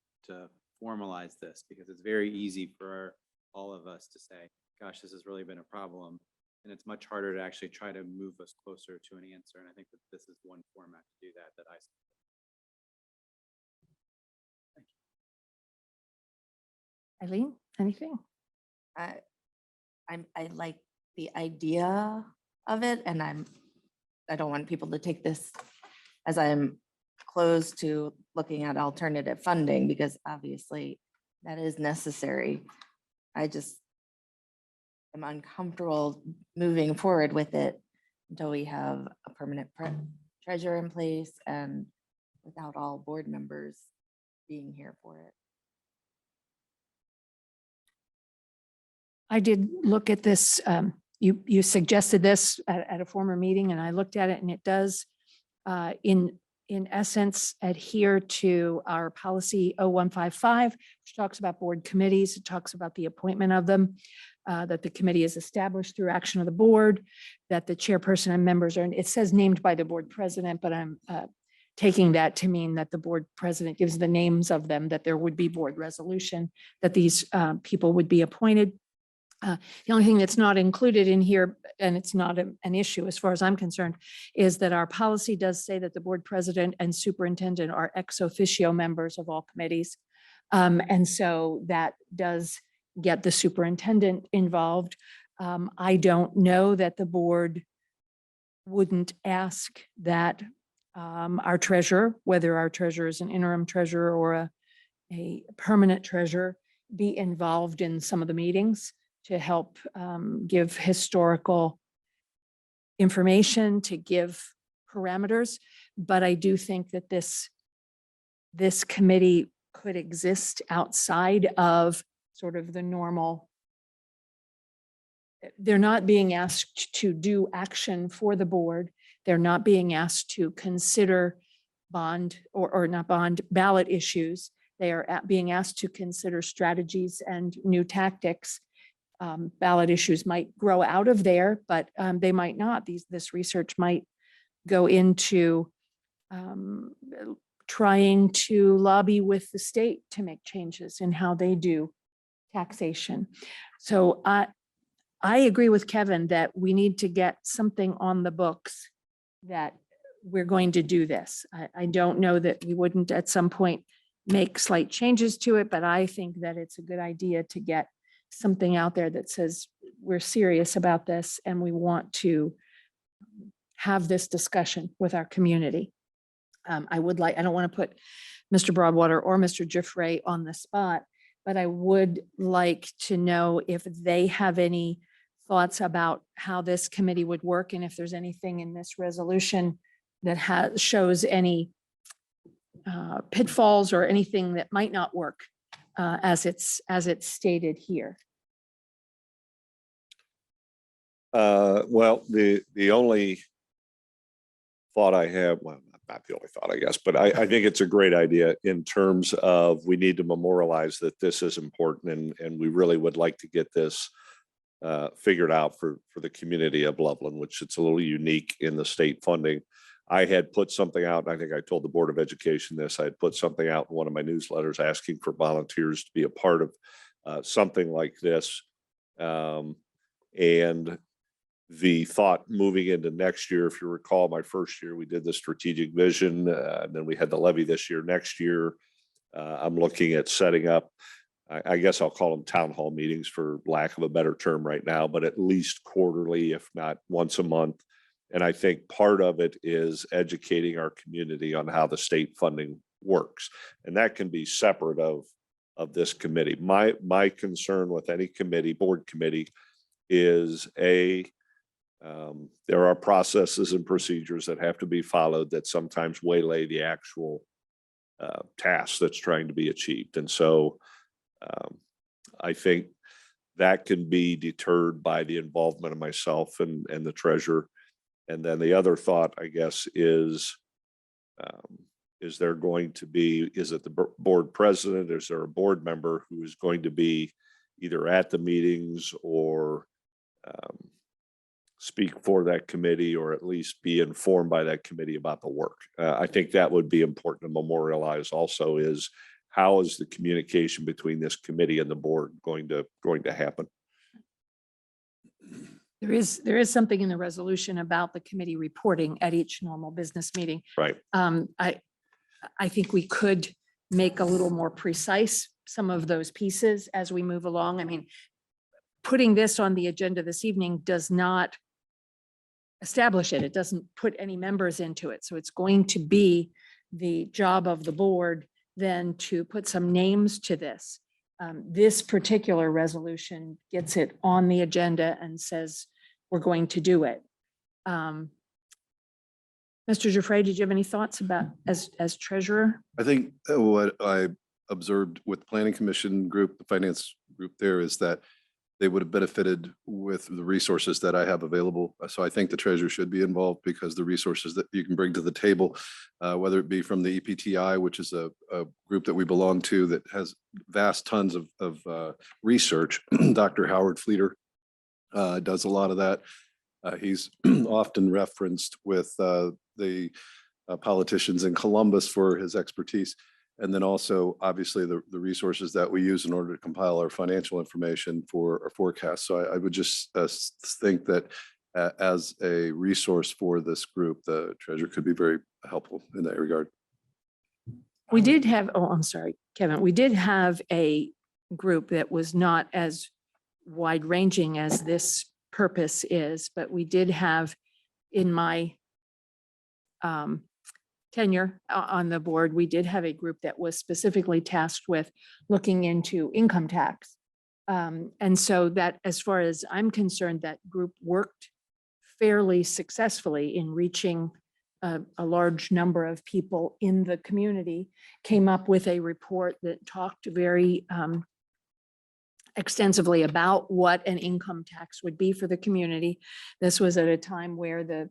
formalize this, because it's very easy for all of us to say, gosh, this has really been a problem. And it's much harder to actually try to move us closer to an answer. And I think that this is one format to do that I support. Eileen, anything? I like the idea of it, and I don't want people to take this as I'm closed to looking at alternative funding, because obviously that is necessary. I just am uncomfortable moving forward with it until we have a permanent treasurer in place and without all board members being here for it. I did look at this. You suggested this at a former meeting, and I looked at it, and it does, in essence, adhere to our policy 0155, which talks about board committees. It talks about the appointment of them, that the committee is established through action of the board, that the chairperson and members are, it says named by the board president, but I'm taking that to mean that the board president gives the names of them, that there would be board resolution, that these people would be appointed. The only thing that's not included in here, and it's not an issue as far as I'm concerned, is that our policy does say that the board president and superintendent are ex officio members of all committees. And so that does get the superintendent involved. I don't know that the board wouldn't ask that our treasurer, whether our treasurer is an interim treasurer or a permanent treasurer, be involved in some of the meetings to help give historical information, to give parameters. But I do think that this committee could exist outside of sort of the normal they're not being asked to do action for the board. They're not being asked to consider bond or not bond ballot issues. They are being asked to consider strategies and new tactics. Ballot issues might grow out of there, but they might not. This research might go into trying to lobby with the state to make changes in how they do taxation. So I agree with Kevin that we need to get something on the books that we're going to do this. I don't know that we wouldn't at some point make slight changes to it, but I think that it's a good idea to get something out there that says we're serious about this and we want to have this discussion with our community. I don't want to put Mr. Broadwater or Mr. Giffray on the spot, but I would like to know if they have any thoughts about how this committee would work and if there's anything in this resolution that shows any pitfalls or anything that might not work as it's stated here. Well, the only thought I have, well, not the only thought, I guess, but I think it's a great idea in terms of we need to memorialize that this is important and we really would like to get this figured out for the community of Loveland, which it's a little unique in the state funding. I had put something out, and I think I told the Board of Education this, I had put something out in one of my newsletters asking for volunteers to be a part of something like this. And the thought moving into next year, if you recall, my first year, we did the strategic vision, and then we had the levy this year. Next year, I'm looking at setting up, I guess I'll call them town hall meetings for lack of a better term right now, but at least quarterly, if not once a month. And I think part of it is educating our community on how the state funding works. And that can be separate of this committee. My concern with any committee, board committee, is there are processes and procedures that have to be followed that sometimes waylay the actual task that's trying to be achieved. And so I think that can be deterred by the involvement of myself and the treasurer. And then the other thought, I guess, is there going to be, is it the board president? Is there a board member who is going to be either at the meetings or speak for that committee, or at least be informed by that committee about the work? I think that would be important to memorialize also, is how is the communication between this committee and the board going to happen? There is something in the resolution about the committee reporting at each normal business meeting. Right. I think we could make a little more precise some of those pieces as we move along. I mean, putting this on the agenda this evening does not establish it. It doesn't put any members into it. So it's going to be the job of the board then to put some names to this. This particular resolution gets it on the agenda and says we're going to do it. Mr. Giffray, did you have any thoughts about as treasurer? I think what I observed with the planning commission group, the finance group there, is that they would have benefited with the resources that I have available. So I think the treasurer should be involved, because the resources that you can bring to the table, whether it be from the EPTI, which is a group that we belong to that has vast tons of research. Dr. Howard Fleeter does a lot of that. He's often referenced with the politicians in Columbus for his expertise. And then also, obviously, the resources that we use in order to compile our financial information for our forecast. So I would just think that as a resource for this group, the treasurer could be very helpful in that regard. We did have, oh, I'm sorry, Kevin, we did have a group that was not as wide ranging as this purpose is, but we did have in my tenure on the board, we did have a group that was specifically tasked with looking into income tax. And so that, as far as I'm concerned, that group worked fairly successfully in reaching a large number of people in the community, came up with a report that talked very extensively about what an income tax would be for the community. This was at a time where the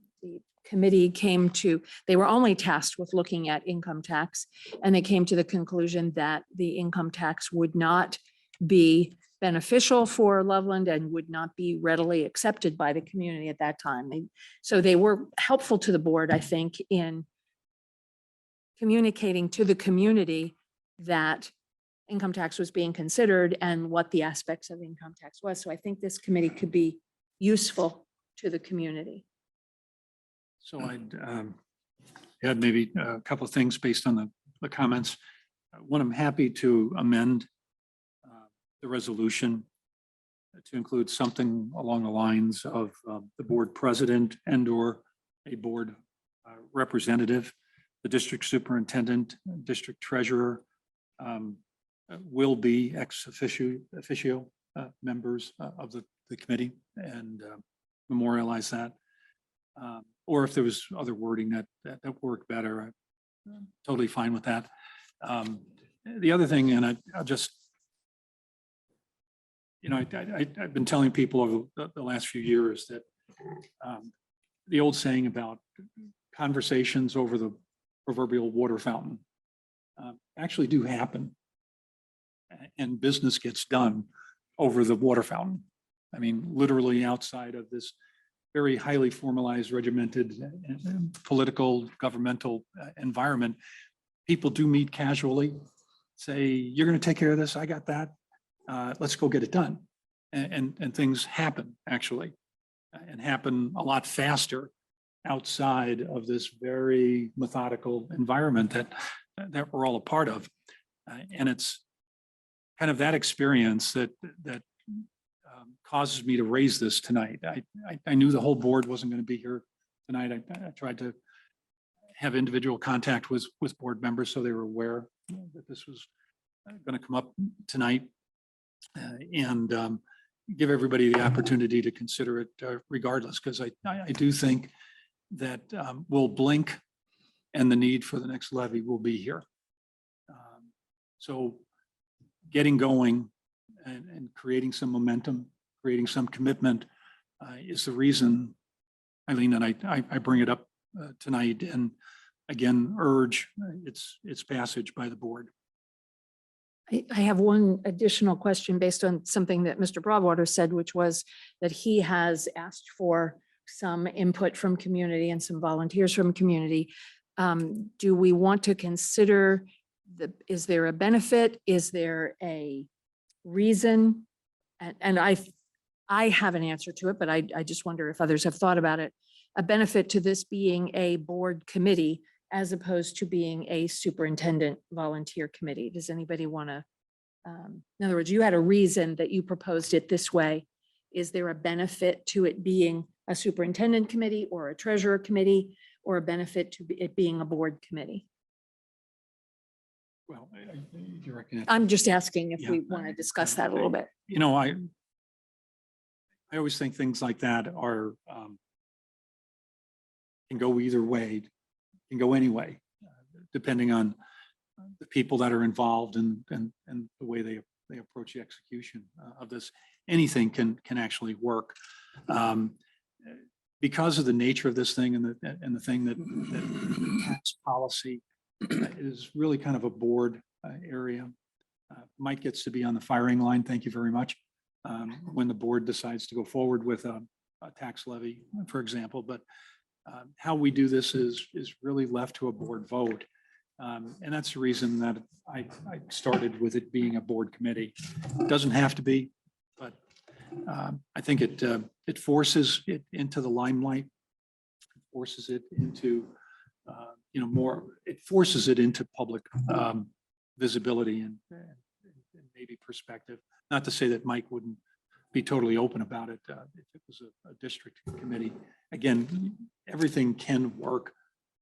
committee came to, they were only tasked with looking at income tax, and they came to the conclusion that the income tax would not be beneficial for Loveland and would not be readily accepted by the community at that time. So they were helpful to the board, I think, in communicating to the community that income tax was being considered and what the aspects of income tax was. So I think this committee could be useful to the community. So I'd add maybe a couple of things based on the comments. One, I'm happy to amend the resolution to include something along the lines of the board president and or a board representative, the district superintendent, district treasurer will be ex officio members of the committee, and memorialize that. Or if there was other wording that worked better, I'm totally fine with that. The other thing, and I'll just, you know, I've been telling people over the last few years that the old saying about conversations over the proverbial water fountain actually do happen, and business gets done over the water fountain. I mean, literally outside of this very highly formalized, regimented political, governmental environment, people do meet casually, say, you're going to take care of this, I got that, let's go get it done. And things happen, actually, and happen a lot faster outside of this very methodical environment that we're all a part of. And it's kind of that experience that causes me to raise this tonight. I knew the whole board wasn't going to be here tonight. I tried to have individual contact with board members so they were aware that this was going to come up tonight, and give everybody the opportunity to consider it regardless, because I do think that we'll blink and the need for the next levy will be here. So getting going and creating some momentum, creating some commitment is the reason, Eileen, and I bring it up tonight, and again, urge its passage by the board. I have one additional question based on something that Mr. Broadwater said, which was that he has asked for some input from community and some volunteers from community. Do we want to consider is there a benefit? Is there a reason? And I have an answer to it, but I just wonder if others have thought about it. A benefit to this being a board committee as opposed to being a superintendent volunteer committee. Does anybody want to, in other words, you had a reason that you proposed it this way. Is there a benefit to it being a superintendent committee or a treasurer committee, or a benefit to it being a board committee? Well, you reckon? I'm just asking if Yeah. we want to discuss that a little bit. You know, I always think things like that are can go either way, can go any way, depending on the people that are involved and the way they approach the execution of this. Anything can actually work. Because of the nature of this thing and the thing that tax policy is really kind of a board area. Mike gets to be on the firing line. Thank you very much. When the board decides to go forward with a tax levy, for example, but how we do this is really left to a board vote. And that's the reason that I started with it being a board committee. It doesn't have to be, but I think it forces it into the limelight, forces it into more. It forces it into public visibility and maybe perspective. Not to say that Mike wouldn't be totally open about it if it was a district committee. Again, everything can work.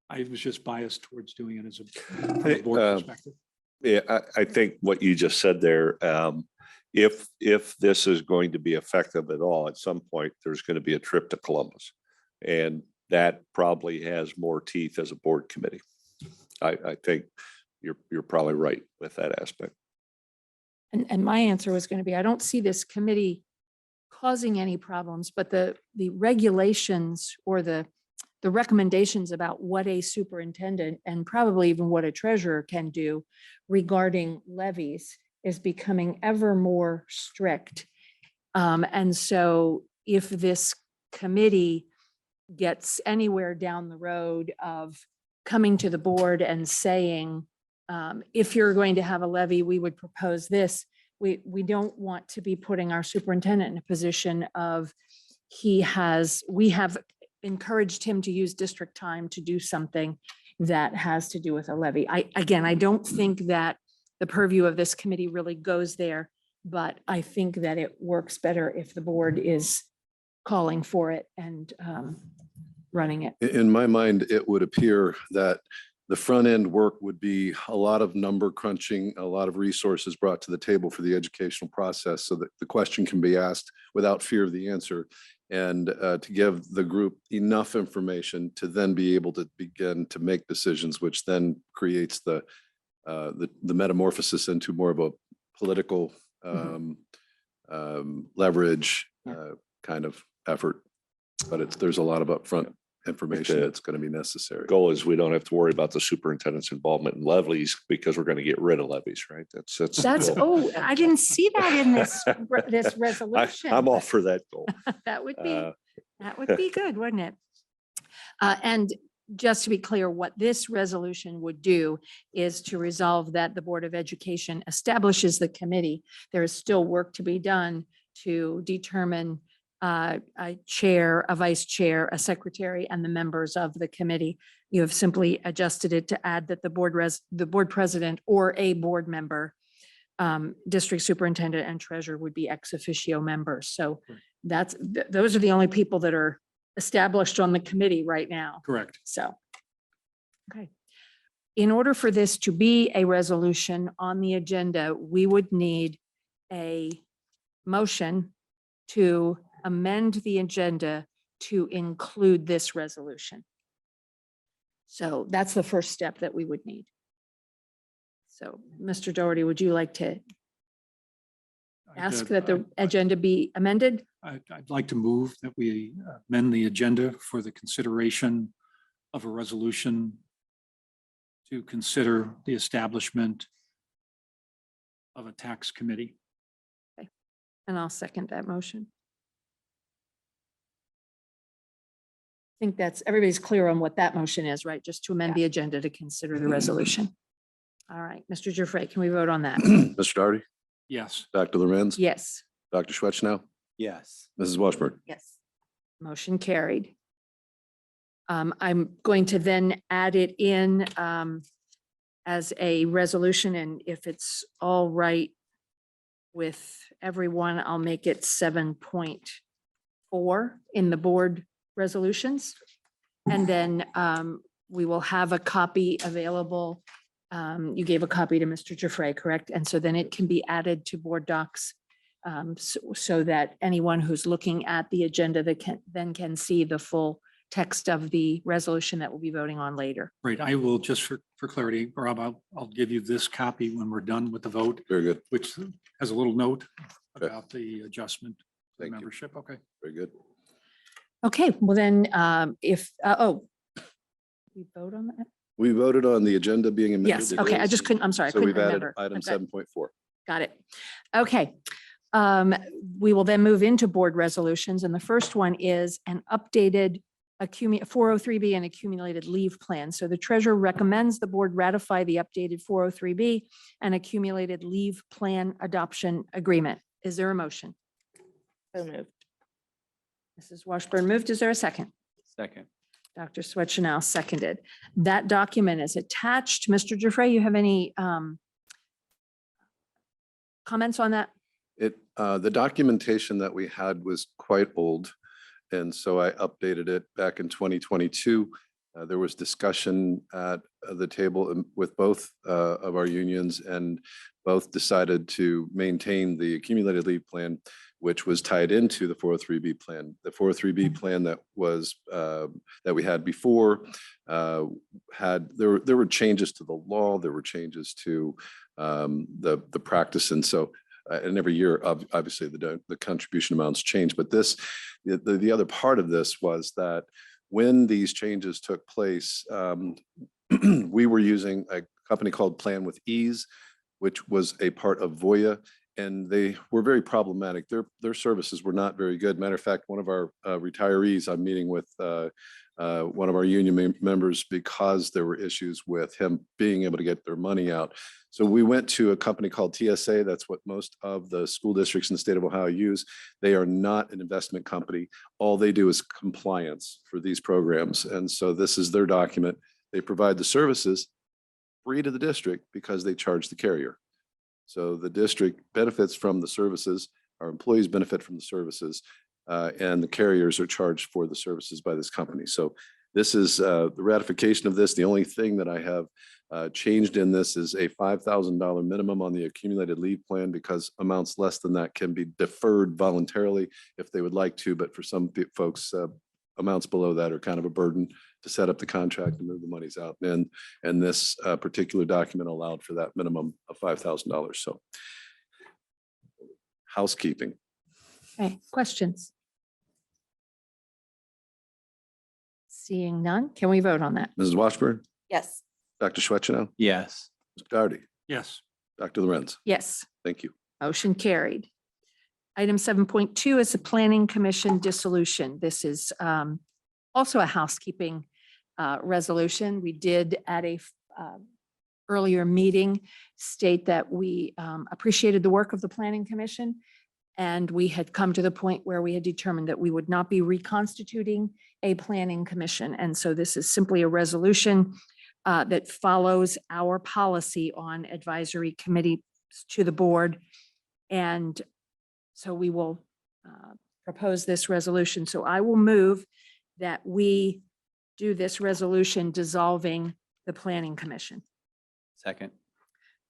I was just biased towards doing it as from a board perspective. Yeah, I think what you just said there, if this is going to be effective at all, at some point, there's going to be a trip to Columbus. And that probably has more teeth as a board committee. I think you're probably right with that aspect. And my answer was going to be, I don't see this committee causing any problems, but the regulations or the recommendations about what a superintendent and probably even what a treasurer can do regarding levies is becoming ever more strict. And so if this committee gets anywhere down the road of coming to the board and saying, if you're going to have a levy, we would propose this. We don't want to be putting our superintendent in a position of we have encouraged him to use district time to do something that has to do with a levy. I don't think that the purview of this committee really goes there, but I think that it works better if the board is calling for it and running it. In my mind, it would appear that the front end work would be a lot of number crunching, a lot of resources brought to the table for the educational process so that the question can be asked without fear of the answer, and to give the group enough information to then be able to begin to make decisions, which then creates the metamorphosis into more of a political leverage kind of effort. But there's a lot of upfront information that's going to be necessary. Goal is we don't have to worry about the superintendent's involvement in levies because we're going to get rid of levies, right? That's the goal. I didn't see that in this resolution. I'm all for that goal. That would be good, wouldn't it? And just to be clear, what this resolution would do is to resolve that the Board of Education establishes the committee. There is still work to be done to determine a chair, a vice chair, a secretary, and the members of the committee. You have simply adjusted it to add that the board president or a board member, district superintendent and treasurer would be ex officio members. So those are the only people that are established on the committee right now. Correct. So, okay. In order for this to be a resolution on the agenda, we would need a motion to amend the agenda to include this resolution. So that's the first step that we would need. So, Mr. Doherty, would you like to ask that the agenda be amended? I'd like to move that we amend the agenda for the consideration of a resolution to consider the establishment of a tax committee. And I'll second that motion. I think everybody's clear on what that motion is, right? Just to amend the agenda to consider the resolution. All right, Mr. Giuffre, can we vote on that? Mr. Doherty, Yes. Dr. Lorenz, Yes, Dr. Schwetchnow, Yes. Mrs. Washburn. Yes. motion carried. I'm going to then add it in as a resolution, and if it's all right with everyone, I'll make it 7.4 in the board resolutions. And then we will have a copy available. You gave a copy to Mr. Giuffre, correct? And so then it can be added to board docs so that anyone who's looking at the agenda that can see the full text of the resolution that we'll be voting on later. Right. I will, just for clarity, Rob, I'll give you this copy when we're done with the vote, Very good. which has a little note Okay. about the adjustment to the Thank you. membership. Okay. Very good. Okay, well then, we vote on that? We voted on the agenda being amended. Yes, okay, I just couldn't, I'm sorry, I So couldn't we've added remember. item Okay. 7.4. Got it. Okay. We will then move into board resolutions, and the first one is an updated 403B and accumulated leave plan. So the treasurer recommends the board ratify the updated 403B and accumulated leave plan adoption agreement. Is there a motion? So moved. Mrs. Washburn moved. Is there a second? Second. Dr. Swetchenow seconded. That document is attached. Mr. Giuffre, you have any comments on that? The documentation that we had was quite old, and so I updated it back in 2022. There was discussion at the table with both of our unions, and both decided to maintain the accumulated leave plan, which was tied into the 403B plan. The 403B plan that was that we had before there were changes to the law. There were changes to the practice. And so, and every year, obviously, the contribution amounts change. But the other part of this was that when these changes took place, we were using a company called Plan with Ease, which was a part of Voya, and they were very problematic. Their services were not very good. Matter of fact, one of our retirees, I'm meeting with one of our union members because there were issues with him being able to get their money out. So we went to a company called TSA. That's what most of the school districts in the state of Ohio use. They are not an investment company. All they do is compliance for these programs. And so this is their document. They provide the services free to the district because they charge the carrier. So the district benefits from the services, our employees benefit from the services, and the carriers are charged for the services by this company. So this is the ratification of this. The only thing that I have changed in this is a $5,000 minimum on the accumulated leave plan, because amounts less than that can be deferred voluntarily if they would like to. But for some folks, amounts below that are kind of a burden to set up the contract and move the monies out. And this particular document allowed for that minimum of $5,000. So housekeeping. Okay, questions? Seeing none, can we vote on that? Mrs. Washburn, Yes. Dr. Schwetchenow, Yes. Mr. Darty, Yes. Dr. Lorenz. Yes, Thank you. motion carried. Item 7.2 is the Planning Commission dissolution. This is also a housekeeping resolution. We did at a earlier meeting state that we appreciated the work of the Planning Commission, and we had come to the point where we had determined that we would not be reconstituting a Planning Commission. And so this is simply a resolution that follows our policy on advisory committee to the board. And so we will propose this resolution. So I will move that we do this resolution dissolving the Planning Commission. Second.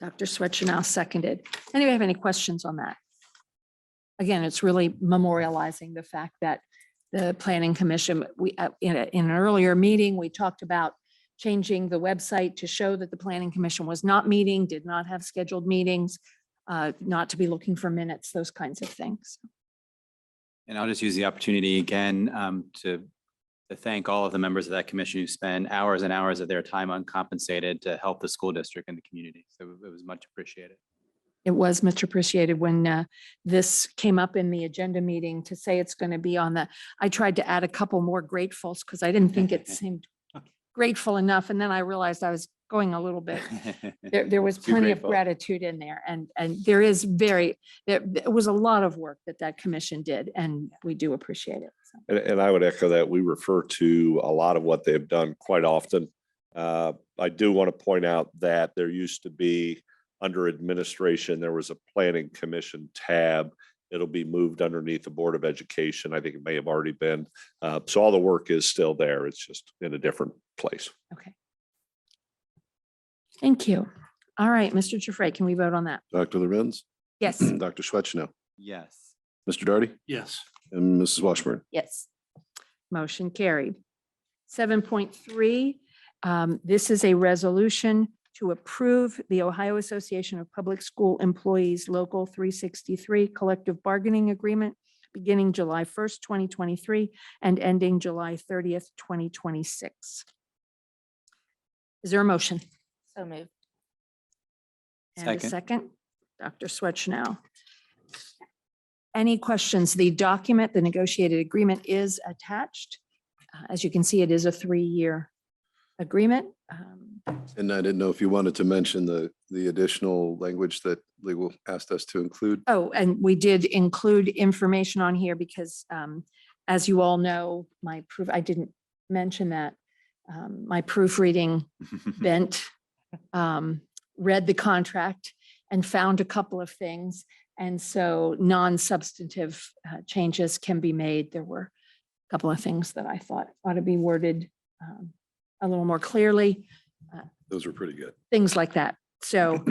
Dr. Swetchenow seconded. Anybody have any questions on that? Again, it's really memorializing the fact that the Planning Commission, we, in an earlier meeting, we talked about changing the website to show that the Planning Commission was not meeting, did not have scheduled meetings, not to be looking for minutes, those kinds of things. And I'll just use the opportunity again to thank all of the members of that commission who spend hours and hours of their time uncompensated to help the school district and the community. So it was much appreciated. It was much appreciated when this came up in the agenda meeting to say it's going to be on the, I tried to add a couple more gratefuls because I didn't think it seemed grateful enough. And then I realized I was going a little bit, there was Too plenty of grateful. gratitude in there. And there is there was a lot of work that commission did, and we do appreciate it. So. And I would echo that. We refer to a lot of what they've done quite often. I do want to point out that there used to be, under administration, there was a planning commission tab. It'll be moved underneath the Board of Education. I think it may have already been. So all the work is still there. It's just in a different place. Okay. Thank you. All right, Mr. Giuffre, can we vote on that? Dr. Lorenz, Yes. Dr. Schwetchenow, Yes. Mr. Darty, Yes. and Mrs. Washburn. Yes. Motion carried. 7.3, this is a resolution to approve the Ohio Association of Public School Employees Local 363 Collective Bargaining Agreement beginning July 1st, 2023 and ending July 30th, 2026. Is there a motion? So moved. And a Second. second, Dr. Swetchenow. Any questions? The document, the negotiated agreement is attached. As you can see, it is a 3-year agreement. And I didn't know if you wanted to mention the additional language that legal asked us to include. Oh, and we did include information on here because as you all know, I didn't mention that. My proofreading bent read the contract and found a couple of things. And so non-substantive changes can be made. There were a couple of things that I thought ought to be worded a little more clearly, Those were pretty good. things like that. So,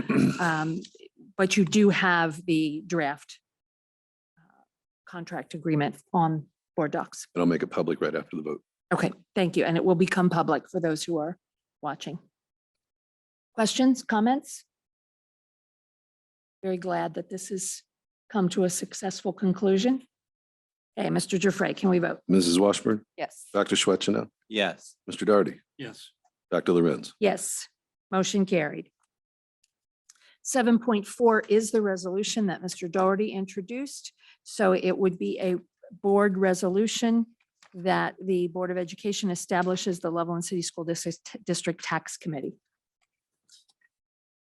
but you do have the draft contract agreement on board docs. And I'll make it public right after the vote. Okay, thank you. And it will become public for those who are watching. Questions, comments? Very glad that this has come to a successful conclusion. Okay, Mr. Giuffre, can we vote? Mrs. Washburn, Yes. Dr. Schwetzino, Yes. Mr. Darty, Yes. Dr. Lorenz. Yes, motion carried. 7.4 is the resolution that Mr. Doherty introduced. So it would be a board resolution that the Board of Education establishes the Loveland City School District Tax Committee.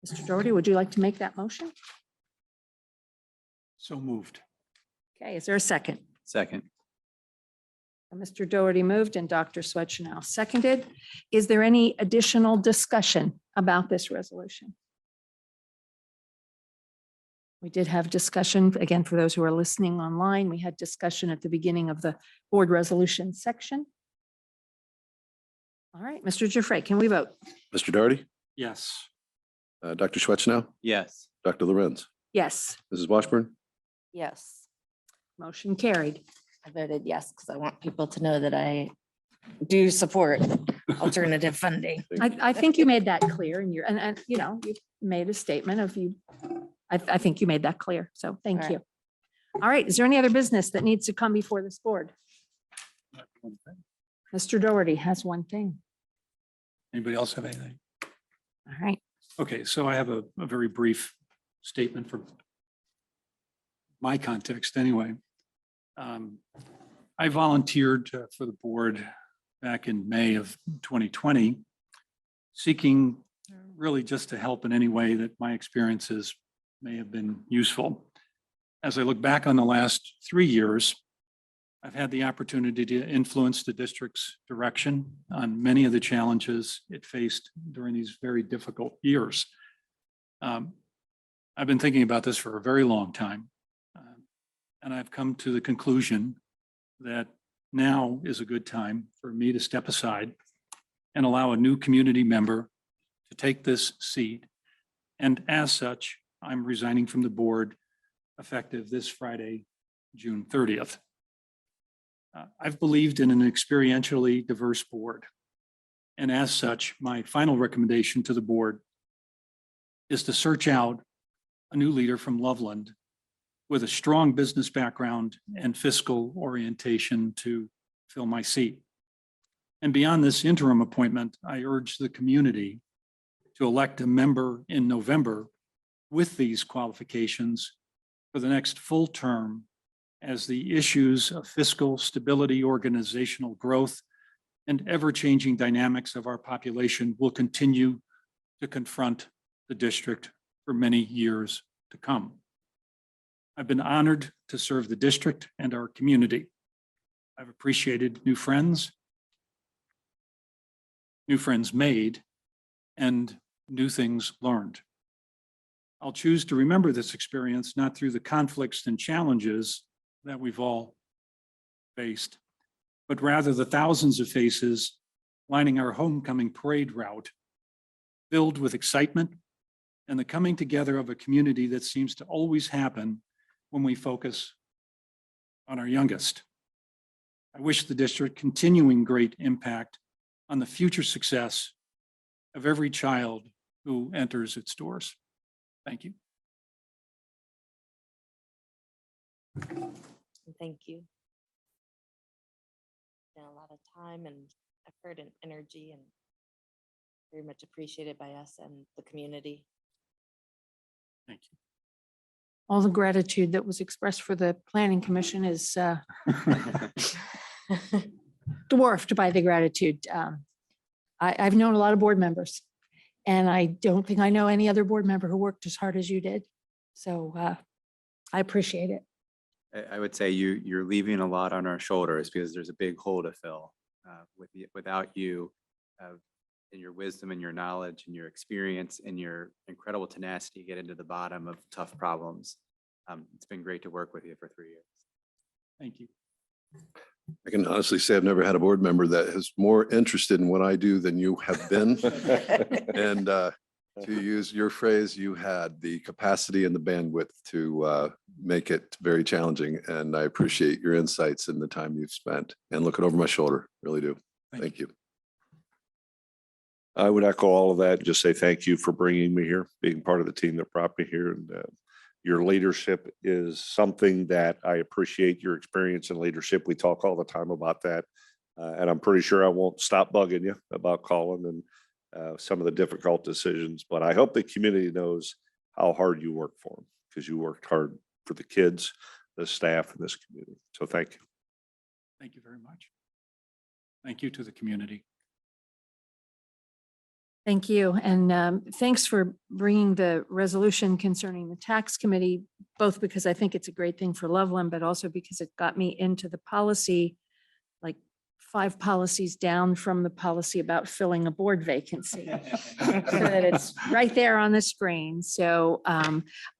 Mr. Doherty, would you like to make that motion? So moved. Okay, is there a second? Second. Mr. Doherty moved and Dr. Swetchnow seconded. Is there any additional discussion about this resolution? We did have discussion, again, for those who are listening online, we had discussion at the beginning of the board resolution section. All right, Mr. Giuffre, can we vote? Mr. Darty, Yes. Dr. Schwetzino, Yes. Dr. Lorenz, Yes, Mrs. Washburn. Yes. motion carried. I voted yes because I want people to know that I do support alternative funding. I think you made that clear and you know, you made a statement of you. I think you made that clear. So thank All you. All right. Is there any other business that needs to come before this board? Mr. Doherty has one thing. Anybody else have anything? All right. Okay, so I have a very brief statement for my context anyway. I volunteered for the board back in May of 2020, seeking really just to help in any way that my experiences may have been useful. As I look back on the last 3 years, I've had the opportunity to influence the district's direction on many of the challenges it faced during these very difficult years. I've been thinking about this for a very long time. And I've come to the conclusion that now is a good time for me to step aside and allow a new community member to take this seat. And as such, I'm resigning from the board effective this Friday, June 30th. I've believed in an experientially diverse board. And as such, my final recommendation to the board is to search out a new leader from Loveland with a strong business background and fiscal orientation to fill my seat. And beyond this interim appointment, I urge the community to elect a member in November with these qualifications for the next full term as the issues of fiscal stability, organizational growth, and ever-changing dynamics of our population will continue to confront the district for many years to come. I've been honored to serve the district and our community. I've appreciated new friends made, and new things learned. I'll choose to remember this experience not through the conflicts and challenges that we've all faced, but rather the thousands of faces lining our homecoming parade route, filled with excitement and the coming together of a community that seems to always happen when we focus on our youngest. I wish the district continuing great impact on the future success of every child who enters its doors. Thank you. Thank you. Been a lot of time and effort and energy, and very much appreciated by us and the community. Thank you. All the gratitude that was expressed for the planning commission is dwarfed by the gratitude. I've known a lot of board members, and I don't think I know any other board member who worked as hard as you did. So I appreciate it. I would say you're leaving a lot on our shoulders because there's a big hole to fill. Without you, and your wisdom and your knowledge and your experience and your incredible tenacity to get into the bottom of tough problems. It's been great to work with you for 3 years. Thank you. I can honestly say I've never had a board member that is more interested in what I do than you have been. And to use your phrase, you had the capacity and the bandwidth to make it very challenging. And I appreciate your insights and the time you've spent and looking over my shoulder. Really do. Thank you. I would echo all of that and just say thank you for bringing me here, being part of the team that brought me here, and Your leadership is something that I appreciate, your experience in leadership. We talk all the time about that. And I'm pretty sure I won't stop bugging you about calling and some of the difficult decisions, but I hope the community knows how hard you work for them, because you worked hard for the kids, the staff, and this community. So thank you. Thank you very much. Thank you to the community. Thank you. And thanks for bringing the resolution concerning the tax committee, both because I think it's a great thing for Loveland, but also because it got me into the policy, like 5 policies down from the policy about filling a board vacancy. So that it's right there on the screen. So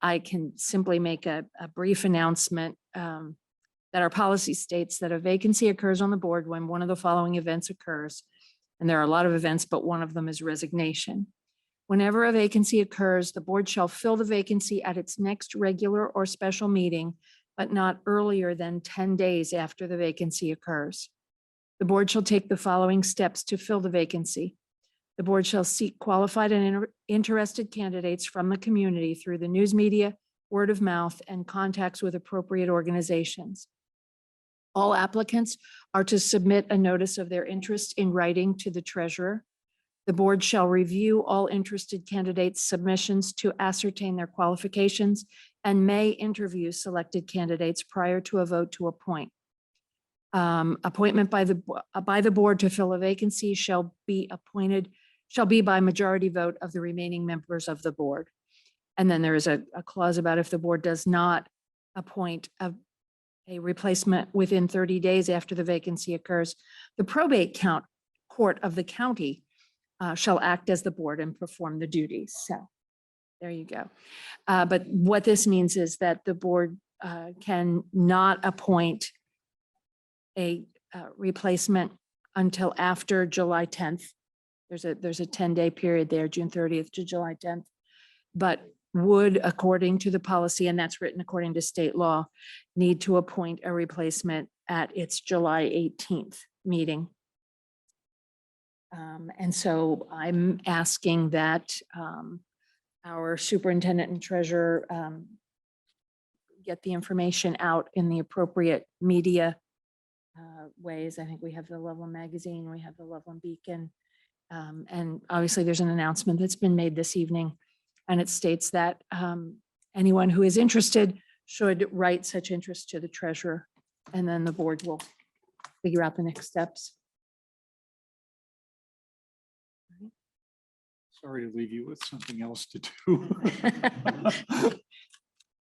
I can simply make a brief announcement that our policy states that a vacancy occurs on the board when one of the following events occurs. And there are a lot of events, but one of them is resignation. Whenever a vacancy occurs, the board shall fill the vacancy at its next regular or special meeting, but not earlier than 10 days after the vacancy occurs. The board shall take the following steps to fill the vacancy. The board shall seek qualified and interested candidates from the community through the news media, word of mouth, and contacts with appropriate organizations. All applicants are to submit a notice of their interest in writing to the treasurer. The board shall review all interested candidates' submissions to ascertain their qualifications and may interview selected candidates prior to a vote to appoint. Appointment by the board to fill a vacancy shall be by majority vote of the remaining members of the board. And then there is a clause about if the board does not appoint a replacement within 30 days after the vacancy occurs, the probate court of the county shall act as the board and perform the duties. So there you go. But what this means is that the board can not appoint a replacement until after July 10th. There's a 10-day period there, June 30th to July 10th, but would, according to the policy, and that's written according to state law, need to appoint a replacement at its July 18th meeting. And so I'm asking that our superintendent and treasurer get the information out in the appropriate media ways. I think we have the Loveland Magazine, we have the Loveland Beacon, and obviously there's an announcement that's been made this evening, and it states that anyone who is interested should write such interest to the treasurer, and then the board will figure out the next steps. Sorry to leave you with something else to do.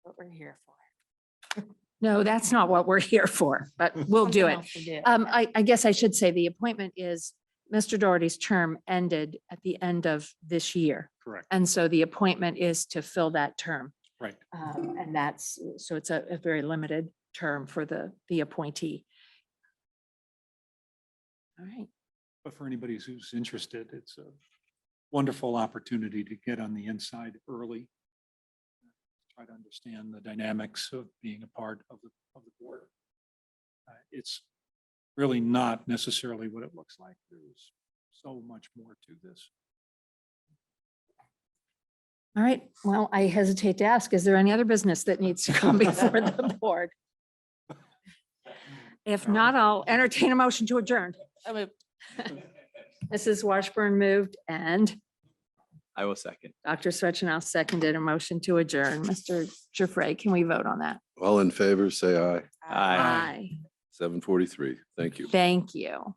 What we're here for. No, that's not what we're here for, but we'll do Something it. else to do. I guess I should say the appointment is Mr. Doherty's term ended at the end of this year. Correct. And so the appointment is to fill that term. Right. And that's, so it's a very limited term for the appointee. All right. But for anybody who's interested, it's a wonderful opportunity to get on the inside early. Try to understand the dynamics of being a part of the board. It's really not necessarily what it looks like. There's so much more to this. All right. Well, I hesitate to ask, is there any other business that needs to come before the board? If not, I'll entertain a motion to adjourn. Mrs. Washburn moved and I will second. Dr. Swetchenow seconded a motion to adjourn. Mr. Giuffre, can we vote on that? All in favor, say aye. Aye. 7:43. Thank you. Thank you.